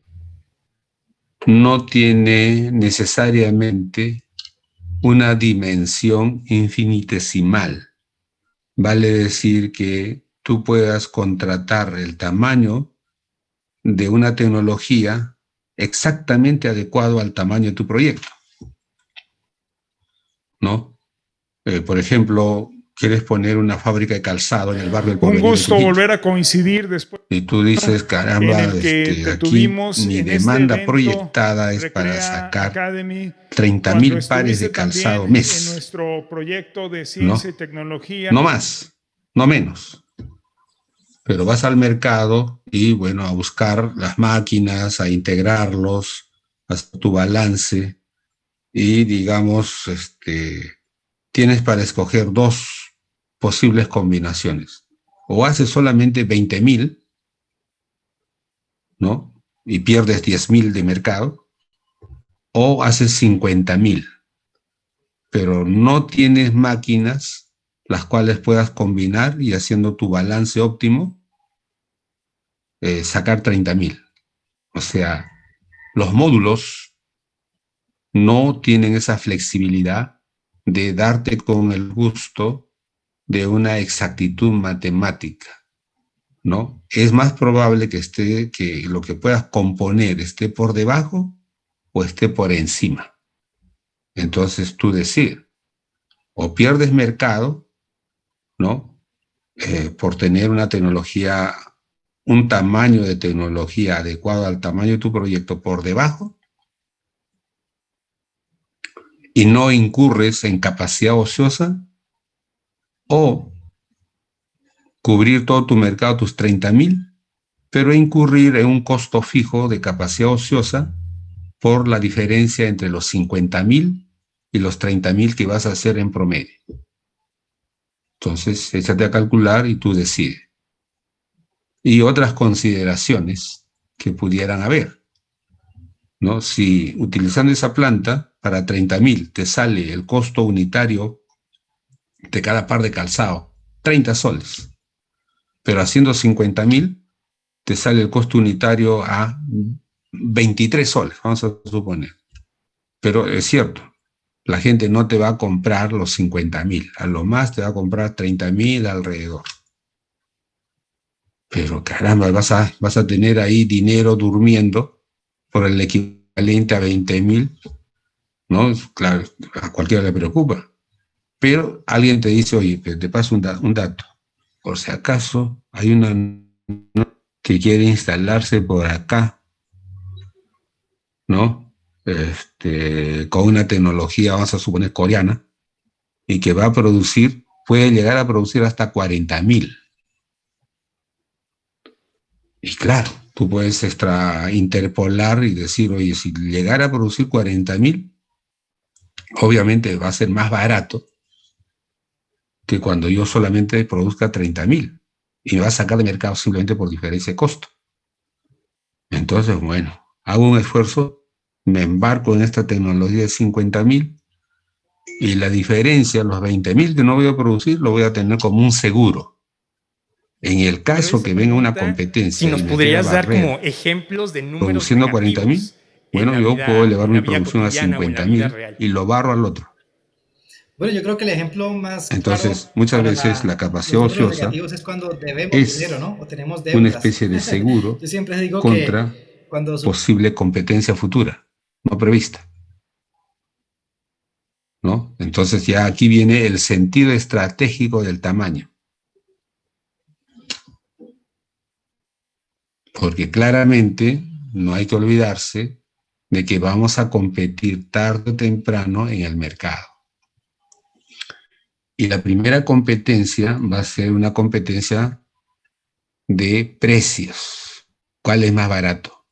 no tiene necesariamente una dimensión infinitesimal. Vale decir que tú puedas contratar el tamaño de una tecnología exactamente adecuado al tamaño de tu proyecto, ¿no? Por ejemplo, quieres poner una fábrica de calzado en el barrio del Un Porvenir en gusto Trujillo. volver a coincidir después Y tú dices, en caramba, el que te aquí tuvimos mi en este demanda evento proyectada es para Recrea sacar Academy, 30 cuando mil pares estuviste de calzado también en mes, nuestro proyecto de ciencia y ¿no? tecnología. No más, no menos. Pero vas al mercado y, bueno, a buscar las máquinas, a integrarlos, a hacer tu balance y, digamos, tienes para escoger dos posibles combinaciones. O haces solamente 20.000, ¿no? Y pierdes 10.000 de mercado, o haces 50.000, pero no tienes máquinas las cuales puedas combinar y haciendo tu balance óptimo, sacar 30.000. O sea, los módulos no tienen esa flexibilidad de darte con el gusto de una exactitud matemática, ¿no? Es más probable que lo que puedas componer esté por debajo o esté por encima. Entonces tú decides, o pierdes mercado, ¿no? Por tener una tecnología, un tamaño de tecnología adecuado al tamaño de tu proyecto por debajo, y no incurres en capacidad ociosa, o cubrir todo tu mercado, tus 30.000, pero incurrir en un costo fijo de capacidad ociosa por la diferencia entre los 50.000 y los 30.000 que vas a hacer en promedio. Entonces, échate a calcular y tú decides. Y otras consideraciones que pudieran haber, ¿no? Si utilizando esa planta para 30.000 te sale el costo unitario de cada par de calzado, 30 soles, pero haciendo 50.000 te sale el costo unitario a 23 soles, vamos a suponer. Pero es cierto, la gente no te va a comprar los 50.000, a lo más te va a comprar 30.000 alrededor. Pero caramba, vas a tener ahí dinero durmiendo por el equivalente a 20.000, ¿no? Claro, a cualquiera le preocupa. Pero alguien te dice, oye, te paso un dato. Por si acaso hay una que quiere instalarse por acá, ¿no? Con una tecnología, vamos a suponer, coreana, y que va a producir, puede llegar a producir hasta 40.000. Y claro, tú puedes interpolar y decir, oye, si llegara a producir 40.000, obviamente va a ser más barato que cuando yo solamente produzca 30.000. Y me va a sacar de mercado simplemente por diferencia de costo. Entonces, bueno, hago un esfuerzo, me embarco en esta tecnología de 50.000 y la diferencia, los 20.000 que no voy a producir, lo voy a tener como un seguro. En el caso que venga una competencia si nos y me quiera podrías dar barrer como ejemplos de números produciendo 40.000, negativos en bueno, la yo puedo vida, elevar en mi la vida producción a cotidiana o en la vida 50.000 real. y lo barro al otro. Bueno, yo creo que el ejemplo más Entonces, claro muchas para veces la los capacidad números ociosa negativos es cuando debemos dinero, es ¿no? O tenemos una deudas. especie de seguro Yo siempre digo contra que cuando posible competencia futura, no prevista, ¿no? Entonces ya aquí viene el sentido estratégico del tamaño. Porque claramente no hay que olvidarse de que vamos a competir tarde o temprano en el mercado. Y la primera competencia va a ser una competencia de precios. ¿Cuál es más barato?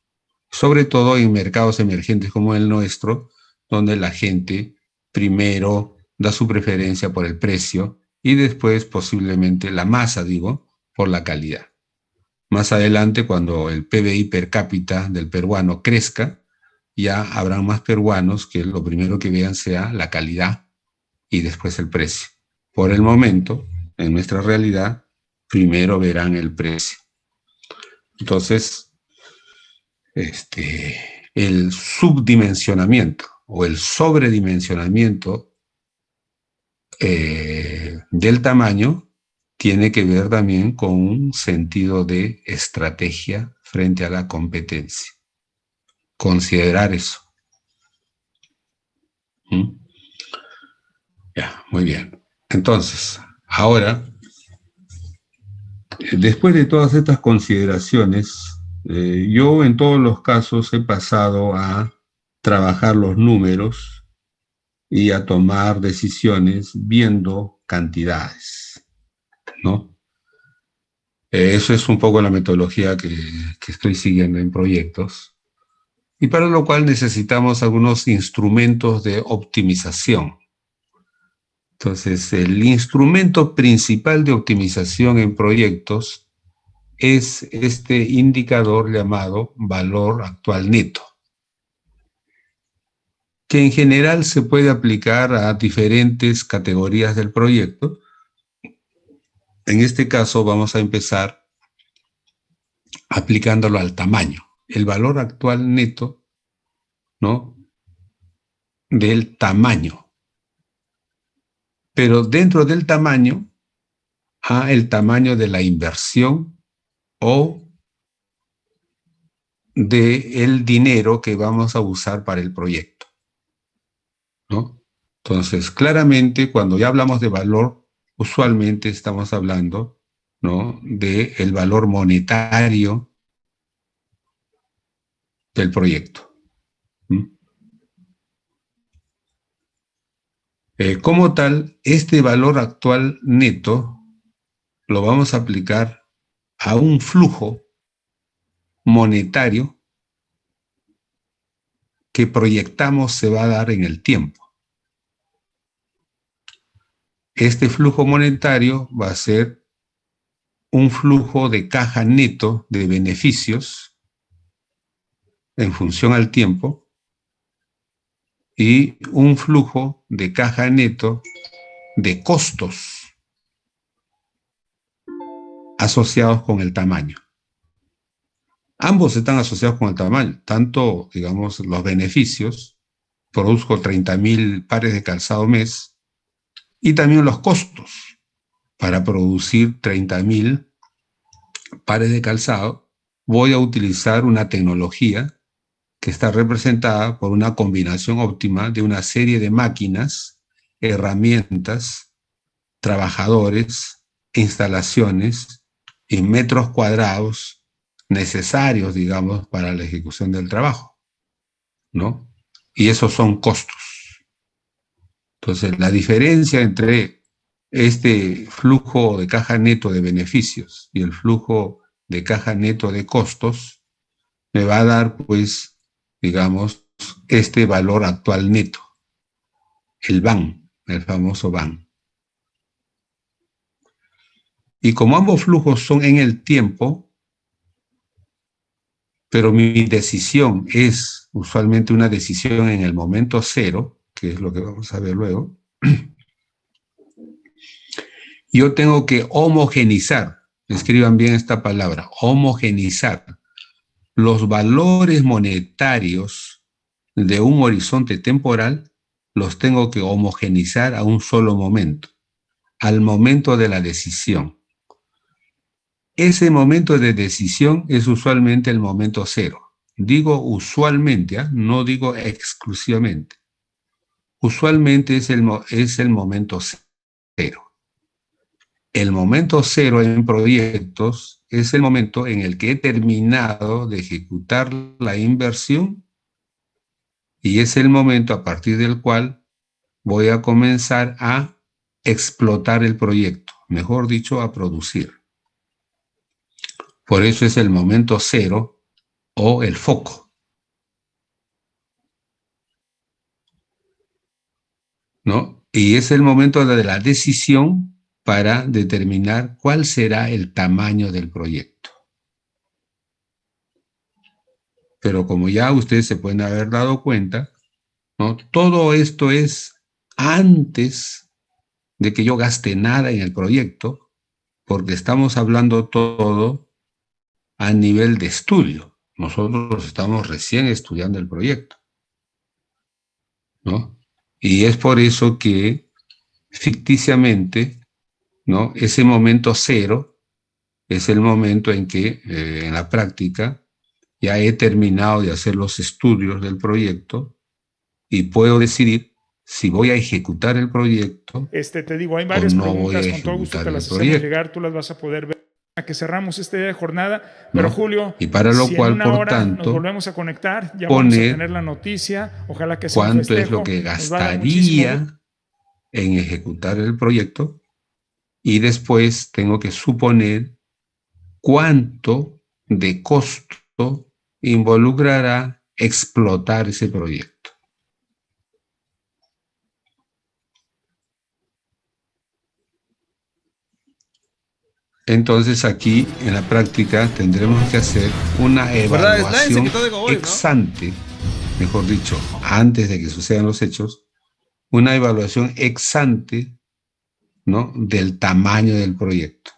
Sobre todo en mercados emergentes como el nuestro, donde la gente primero da su preferencia por el precio y después posiblemente la masa, digo, por la calidad. Más adelante, cuando el PBI per cápita del peruano crezca, ya habrán más peruanos que lo primero que vean sea la calidad y después el precio. Por el momento, en nuestra realidad, primero verán el precio. Entonces, el subdimensionamiento o el sobredimensionamiento del tamaño tiene que ver también con un sentido de estrategia frente a la competencia. Considerar eso. ¿Mm? Ya, muy bien. Entonces, ahora, después de todas estas consideraciones, yo en todos los casos he pasado a trabajar los números y a tomar decisiones viendo cantidades, ¿no? Eso es un poco la metodología que estoy siguiendo en proyectos y para lo cual necesitamos algunos instrumentos de optimización. Entonces, el instrumento principal de optimización en proyectos es este indicador llamado valor actual neto, que en general se puede aplicar a diferentes categorías del proyecto. En este caso vamos a empezar aplicándolo al tamaño. El valor actual neto, ¿no? Del tamaño. Pero dentro del tamaño, el tamaño de la inversión o del dinero que vamos a usar para el proyecto, ¿no? Entonces, claramente, cuando ya hablamos de valor, usualmente estamos hablando, ¿no?, del valor monetario del proyecto. Como tal, este valor actual neto lo vamos a aplicar a un flujo monetario que proyectamos se va a dar en el tiempo. Este flujo monetario va a ser un flujo de caja neto de beneficios en función al tiempo y un flujo de caja neto de costos asociados con el tamaño. Ambos están asociados con el tamaño, tanto, digamos, los beneficios, produzco 30.000 pares de calzado mes, y también los costos para producir 30.000 pares de calzado, voy a utilizar una tecnología que está representada por una combinación óptima de una serie de máquinas, herramientas, trabajadores, instalaciones y metros cuadrados necesarios, digamos, para la ejecución del trabajo, ¿no? Y esos son costos. Entonces, la diferencia entre este flujo de caja neto de beneficios y el flujo de caja neto de costos me va a dar, pues, digamos, este valor actual neto, el VAN, el famoso VAN. Y como ambos flujos son en el tiempo, pero mi decisión es usualmente una decisión en el momento cero, que es lo que vamos a ver luego, yo tengo que homogenizar, escriban bien esta palabra, homogenizar los valores monetarios de un horizonte temporal, los tengo que homogenizar a un solo momento, al momento de la decisión. Ese momento de decisión es usualmente el momento cero. Digo usualmente, no digo exclusivamente. Usualmente es el momento cero. El momento cero en proyectos es el momento en el que he terminado de ejecutar la inversión y es el momento a partir del cual voy a comenzar a explotar el proyecto, mejor dicho, a producir. Por eso es el momento cero o el foco, ¿no? Y es el momento de la decisión para determinar cuál será el tamaño del proyecto. Pero como ya ustedes se pueden haber dado cuenta, ¿no? Todo esto es antes de que yo gaste nada en el proyecto, porque estamos hablando todo a nivel de estudio. Nosotros estamos recién estudiando el proyecto, ¿no? Y es por eso que ficticiamente, ¿no? Ese momento cero es el momento en que en la práctica ya he terminado de hacer los estudios del proyecto y puedo decidir si voy a ejecutar el proyecto Te digo, hay o varias no voy a preguntas, con todo gusto ejecutar te el las hacemos proyecto, llegar, tú las vas a poder ver a que cerramos este día de jornada. Pero ¿no? Julio, Y para lo si en cual, una por hora nos tanto, volvemos a conectar, ya vamos a tener poner la noticia, ojalá que sea un cuánto es lo festejo, que nos va a dar muchísimo gusto. gastaría en ejecutar el proyecto y después tengo que suponer cuánto de costo involucrará explotar ese proyecto. Entonces aquí en la práctica tendremos que hacer una evaluación ex ante, mejor dicho, antes de que sucedan los hechos, una evaluación ex ante, ¿no? Del tamaño del proyecto.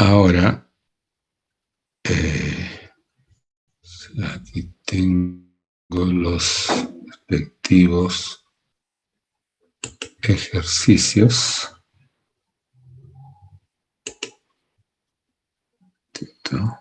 Ahora, aquí tengo los respectivos ejercicios. ¿No?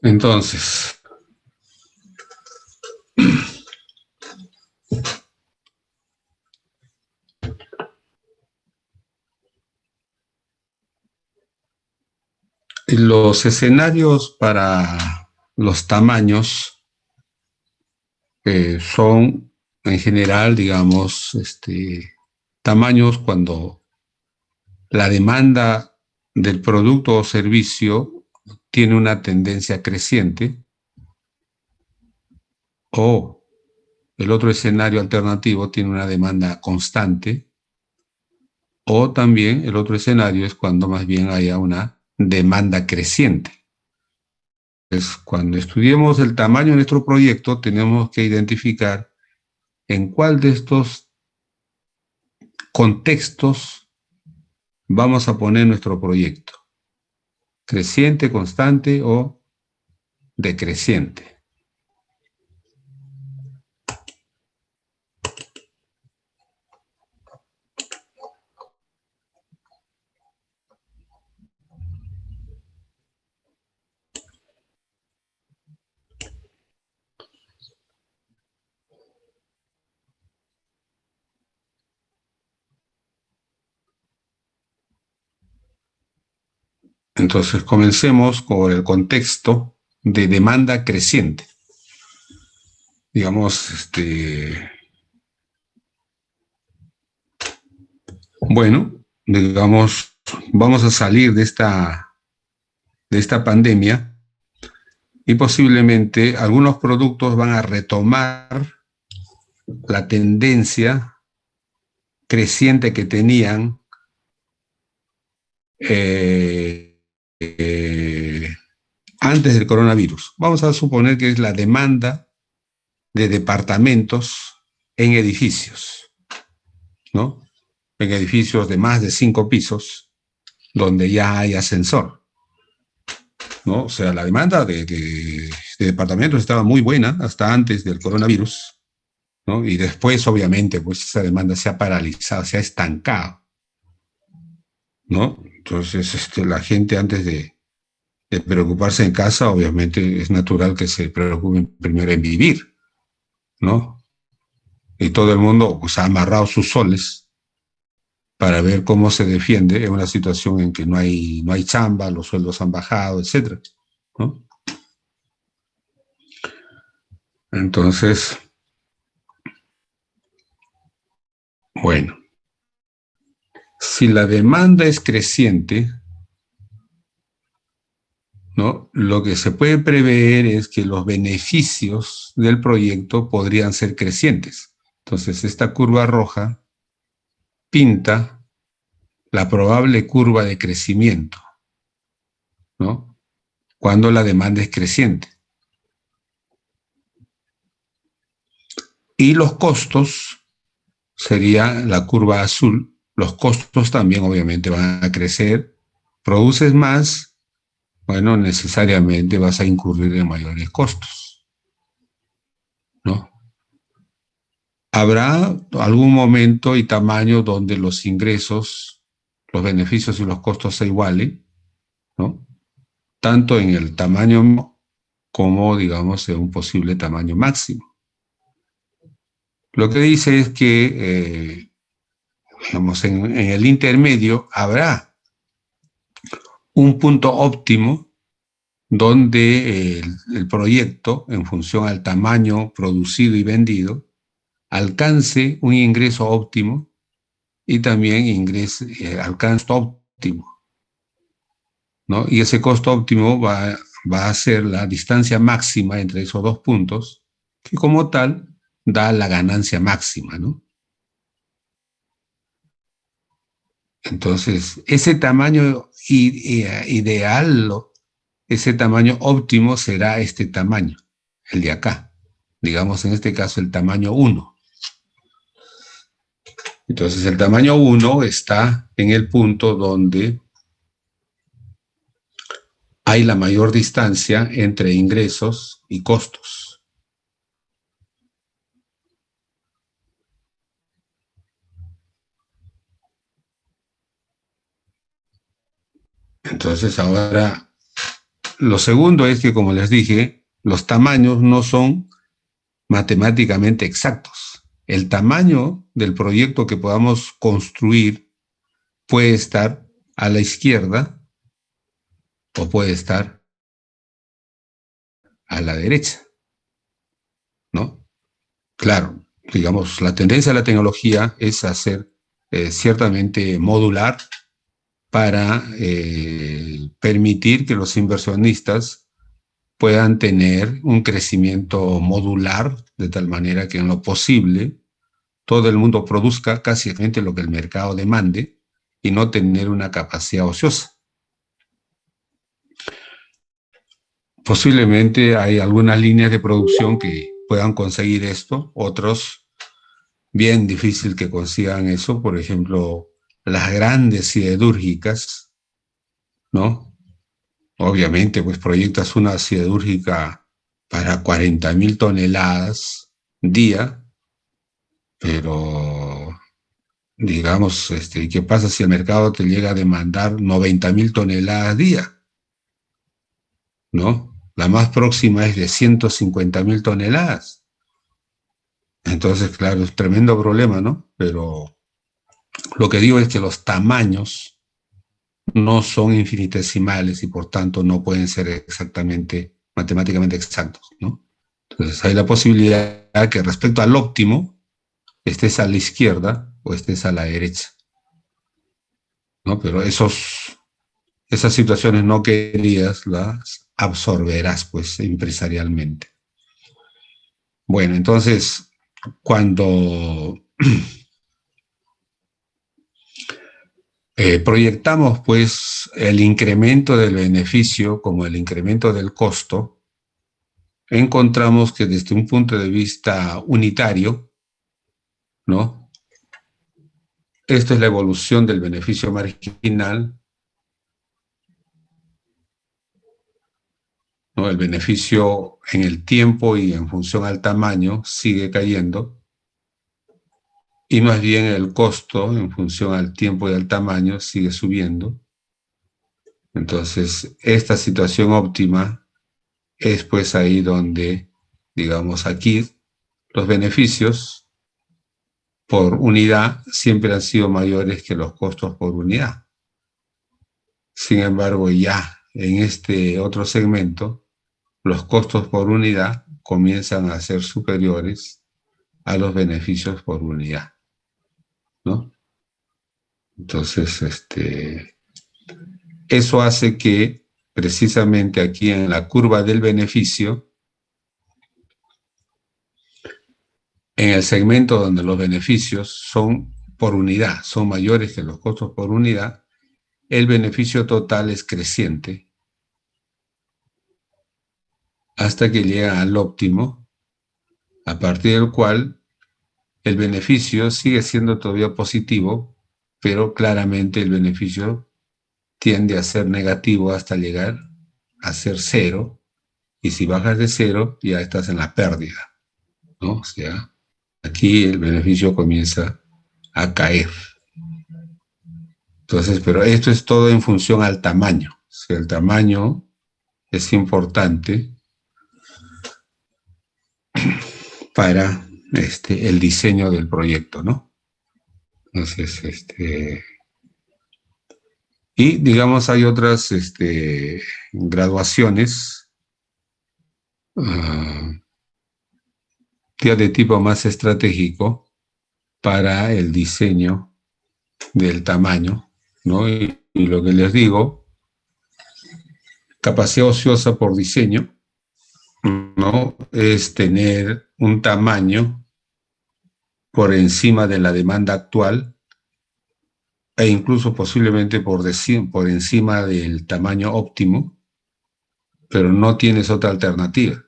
Entonces, los escenarios para los tamaños son, en general, digamos, tamaños cuando la demanda del producto o servicio tiene una tendencia creciente, o el otro escenario alternativo tiene una demanda constante, o también el otro escenario es cuando más bien haya una demanda creciente. Pues cuando estudiemos el tamaño de nuestro proyecto, tenemos que identificar en cuál de estos contextos vamos a poner nuestro proyecto: creciente, constante o decreciente. Entonces, comencemos con el contexto de demanda creciente. Digamos, bueno, digamos, vamos a salir de esta pandemia y posiblemente algunos productos van a retomar la tendencia creciente que tenían antes del coronavirus. Vamos a suponer que es la demanda de departamentos en edificios, ¿no? En edificios de más de 5 pisos, donde ya hay ascensor, ¿no? O sea, la demanda de departamentos estaba muy buena hasta antes del coronavirus, ¿no? Y después, obviamente, pues esa demanda se ha paralizado, se ha estancado, ¿no? Entonces, la gente antes de preocuparse en casa, obviamente es natural que se preocupen primero en vivir, ¿no? Y todo el mundo pues, ha amarrado sus soles para ver cómo se defiende en una situación en que no hay chamba, los sueldos han bajado, etcétera, ¿no? Entonces, bueno, si la demanda es creciente, ¿no? Lo que se puede prever es que los beneficios del proyecto podrían ser crecientes. Entonces, esta curva roja pinta la probable curva de crecimiento, ¿no? Cuando la demanda es creciente. Y los costos sería la curva azul. Los costos también obviamente van a crecer. Produces más, bueno, necesariamente vas a incurrir en mayores costos, ¿no? Habrá algún momento y tamaño donde los ingresos, los beneficios y los costos se igualen, ¿no? Tanto en el tamaño como, digamos, en un posible tamaño máximo. Lo que dice es que, digamos, en el intermedio habrá un punto óptimo donde el proyecto, en función al tamaño producido y vendido, alcance un ingreso óptimo y también alcance óptimo, ¿no? Y ese costo óptimo va a ser la distancia máxima entre esos dos puntos, que como tal da la ganancia máxima, ¿no? Entonces, ese tamaño ideal, ese tamaño óptimo será este tamaño, el de acá. Digamos, en este caso, el tamaño 1. Entonces, el tamaño 1 está en el punto donde hay la mayor distancia entre ingresos y costos. Entonces, ahora lo segundo es que, como les dije, los tamaños no son matemáticamente exactos. El tamaño del proyecto que podamos construir puede estar a la izquierda o puede estar a la derecha, ¿no? Claro, digamos, la tendencia de la tecnología es hacer ciertamente modular para permitir que los inversionistas puedan tener un crecimiento modular, de tal manera que en lo posible todo el mundo produzca casi lo que el mercado demande y no tener una capacidad ociosa. Posiblemente hay algunas líneas de producción que puedan conseguir esto, otros bien difícil que consigan eso, por ejemplo, las grandes siderúrgicas, ¿no? Obviamente, pues proyectas una siderúrgica para 40.000 toneladas día, pero digamos, ¿qué pasa si el mercado te llega a demandar 90.000 toneladas día? ¿No? La más próxima es de 150.000 toneladas. Entonces, claro, es tremendo problema, ¿no? Pero lo que digo es que los tamaños no son infinitesimales y por tanto no pueden ser exactamente, matemáticamente exactos, ¿no? Entonces hay la posibilidad que respecto al óptimo estés a la izquierda o estés a la derecha, ¿no? Pero esas situaciones no queridas las absorberás, pues, empresarialmente. Bueno, entonces, cuando proyectamos, pues, el incremento del beneficio como el incremento del costo, encontramos que desde un punto de vista unitario, ¿no? Esto es la evolución del beneficio marginal, ¿no? El beneficio en el tiempo y en función al tamaño sigue cayendo, y más bien el costo en función al tiempo y al tamaño sigue subiendo. Entonces, esta situación óptima es pues ahí donde, digamos, aquí los beneficios por unidad siempre han sido mayores que los costos por unidad. Sin embargo, ya en este otro segmento, los costos por unidad comienzan a ser superiores a los beneficios por unidad, ¿no? Entonces, eso hace que precisamente aquí en la curva del beneficio, en el segmento donde los beneficios son por unidad, son mayores que los costos por unidad, el beneficio total es creciente hasta que llega al óptimo, a partir del cual el beneficio sigue siendo todavía positivo, pero claramente el beneficio tiende a ser negativo hasta llegar a ser cero, y si bajas de cero ya estás en la pérdida, ¿no? O sea, aquí el beneficio comienza a caer. Entonces, pero esto es todo en función al tamaño. O sea, el tamaño es importante para el diseño del proyecto, ¿no? Entonces, y digamos hay otras graduaciones ya de tipo más estratégico para el diseño del tamaño, ¿no? Y lo que les digo, capacidad ociosa por diseño, ¿no? Es tener un tamaño por encima de la demanda actual e incluso posiblemente por encima del tamaño óptimo, pero no tienes otra alternativa,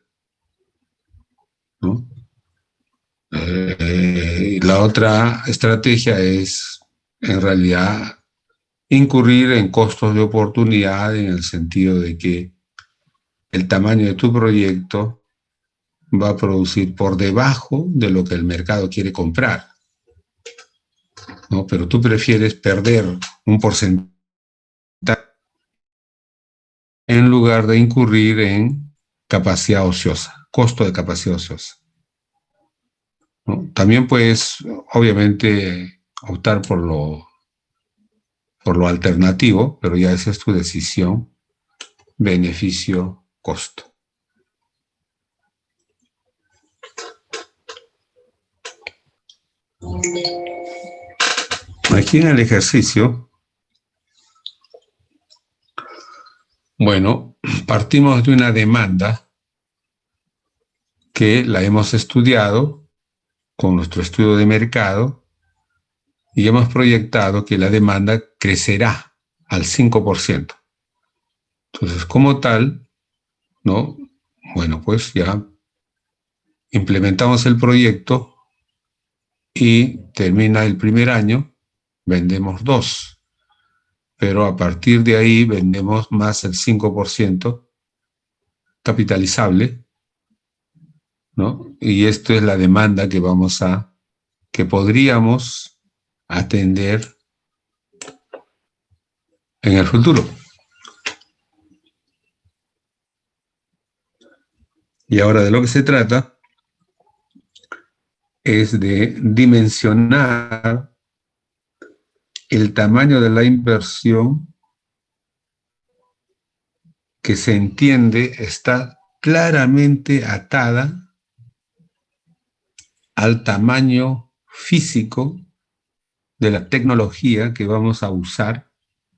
¿no? La otra estrategia es, en realidad, incurrir en costos de oportunidad, en el sentido de que el tamaño de tu proyecto va a producir por debajo de lo que el mercado quiere comprar, ¿no? Pero tú prefieres perder un porcentaje en lugar lugar de incurrir en capacidad ociosa, costo de capacidad ociosa, ¿no? También puedes, obviamente, optar por lo alternativo, pero ya esa es tu decisión, beneficio, costo. Aquí en el ejercicio, bueno, partimos de una demanda que la hemos estudiado con nuestro estudio de mercado y hemos proyectado que la demanda crecerá al 5%. Entonces, como tal, ¿no? Bueno, pues ya implementamos el proyecto y termina el primer año, vendemos 2, pero a partir de ahí vendemos más el 5% capitalizable, ¿no? Y esto es la demanda que podríamos atender en el futuro. Y ahora de lo que se trata es de dimensionar el tamaño de la inversión que se entiende está claramente atada al tamaño físico de la tecnología que vamos a usar,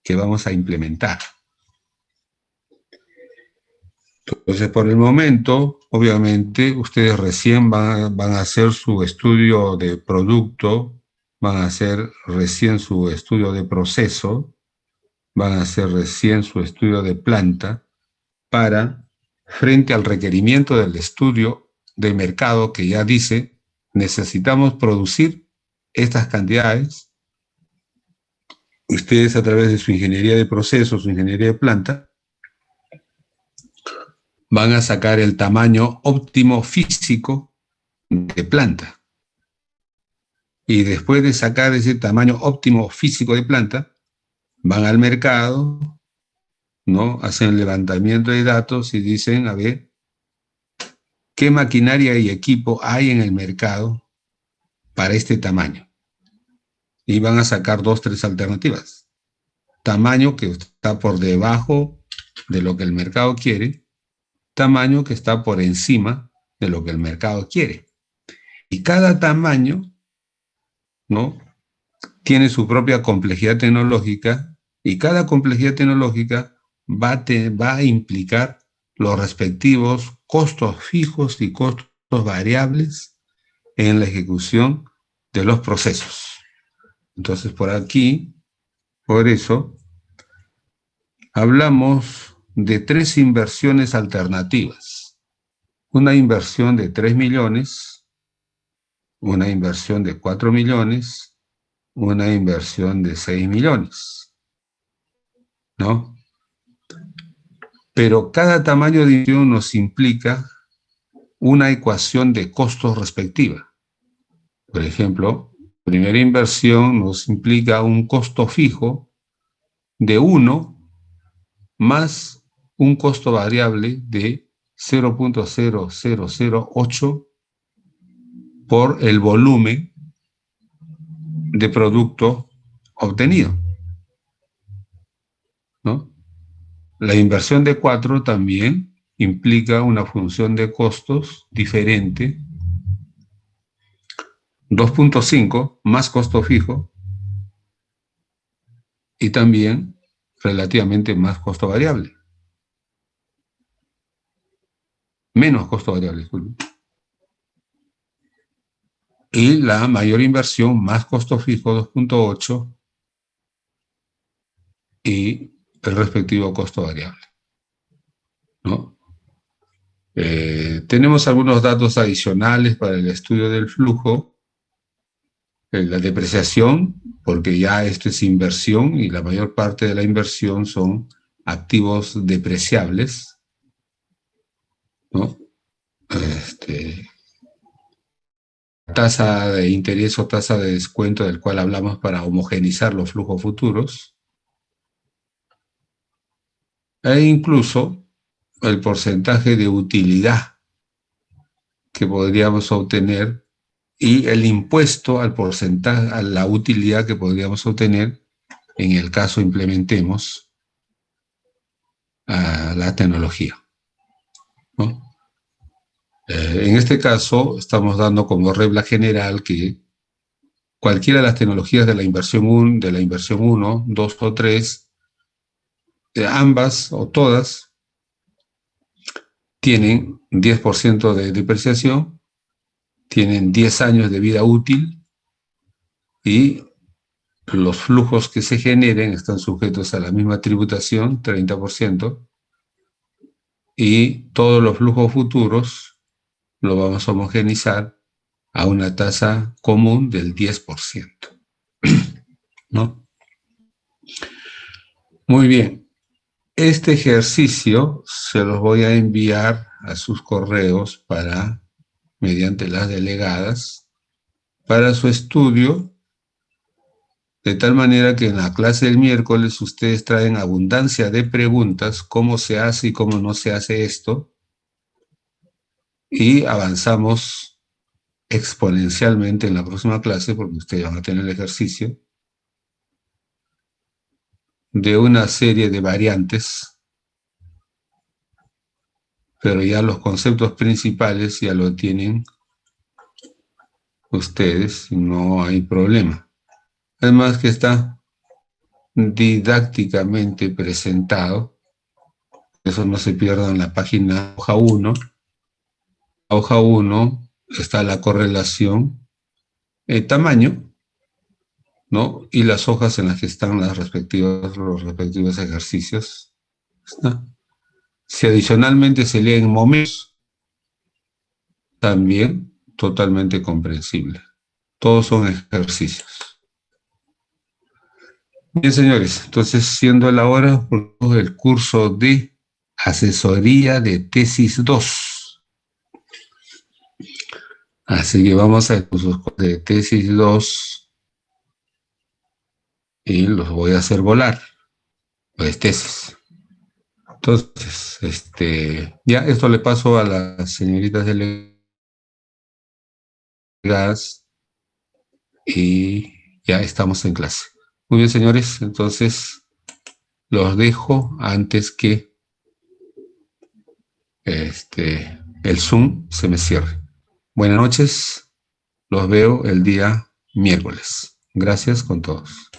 que vamos a implementar. Entonces, por el momento, obviamente, ustedes recién van a hacer su estudio de producto, van a hacer recién su estudio de proceso, van a hacer recién su estudio de planta, para, frente al requerimiento del estudio de mercado que ya dice, necesitamos producir estas cantidades, ustedes a través de su ingeniería de procesos, su ingeniería de planta, van a sacar el tamaño óptimo físico de planta. Y después de sacar ese tamaño óptimo físico de planta, van al mercado, ¿no? Hacen el levantamiento de datos y dicen, a ver, ¿qué maquinaria y equipo hay en el mercado para este tamaño? Y van a sacar 2, 3 alternativas. Tamaño que está por debajo de lo que el mercado quiere, tamaño que está por encima de lo que el mercado quiere. Y cada tamaño, ¿no?, tiene su propia complejidad tecnológica y cada complejidad tecnológica va a implicar los respectivos costos fijos y costos variables en la ejecución de los procesos. Entonces, por aquí, por eso, hablamos de 3 inversiones alternativas. Una inversión de 3 millones, una inversión de 4 millones, una inversión de 6 millones, ¿no? Pero cada tamaño de inversión nos implica una ecuación de costos respectiva. Por ejemplo, primera inversión nos implica un costo fijo de 1 más un costo variable de 0.0008 por el volumen de producto obtenido, ¿no? La inversión de 4 también implica una función de costos diferente, 2.5 más costo fijo y también relativamente más costo variable. Menos costo variable, disculpe. Y la mayor inversión más costo fijo, 2.8, y el respectivo costo variable, ¿no? Tenemos algunos datos adicionales para el estudio del flujo. La depreciación, porque ya esto es inversión y la mayor parte de la inversión son activos depreciables, ¿no? Tasa de interés o tasa de descuento del cual hablamos para homogeneizar los flujos futuros. E incluso el porcentaje de utilidad que podríamos obtener y el impuesto al porcentaje, a la utilidad que podríamos obtener en el caso implementemos la tecnología, ¿no? En este caso, estamos dando como regla general que cualquiera de las tecnologías de la inversión 1, 2 o 3, ambas o todas, tienen 10% de depreciación, tienen 10 años de vida útil y los flujos que se generen están sujetos a la misma tributación, 30%, y todos los flujos futuros lo vamos a homogenizar a una tasa común del 10%, ¿no? Muy bien. Este ejercicio se los voy a enviar a sus correos mediante las delegadas para su estudio, de tal manera que en la clase del miércoles ustedes traen abundancia de preguntas, cómo se hace y cómo no se hace esto, y avanzamos exponencialmente en la próxima clase, porque ustedes van a tener el ejercicio, de una serie de variantes, pero ya los conceptos principales ya lo tienen ustedes, no hay problema. Además que está didácticamente presentado, eso no se pierda en la página hoja 1. La hoja 1 está la correlación, el tamaño, ¿no? Y las hojas en las que están los respectivos ejercicios. ¿Está? Si adicionalmente se lee en momentos, también totalmente comprensible. Todos son ejercicios. Bien, señores, entonces siendo la hora, el curso de asesoría de tesis 2. Así que vamos al curso de tesis 2 y los voy a hacer volar, pues tesis. Entonces, ya esto le paso a las señoritas delegadas y ya estamos en clase. Muy bien, señores, entonces los dejo antes que el Zoom se me cierre. Buenas noches, los veo el día miércoles. Gracias con todos.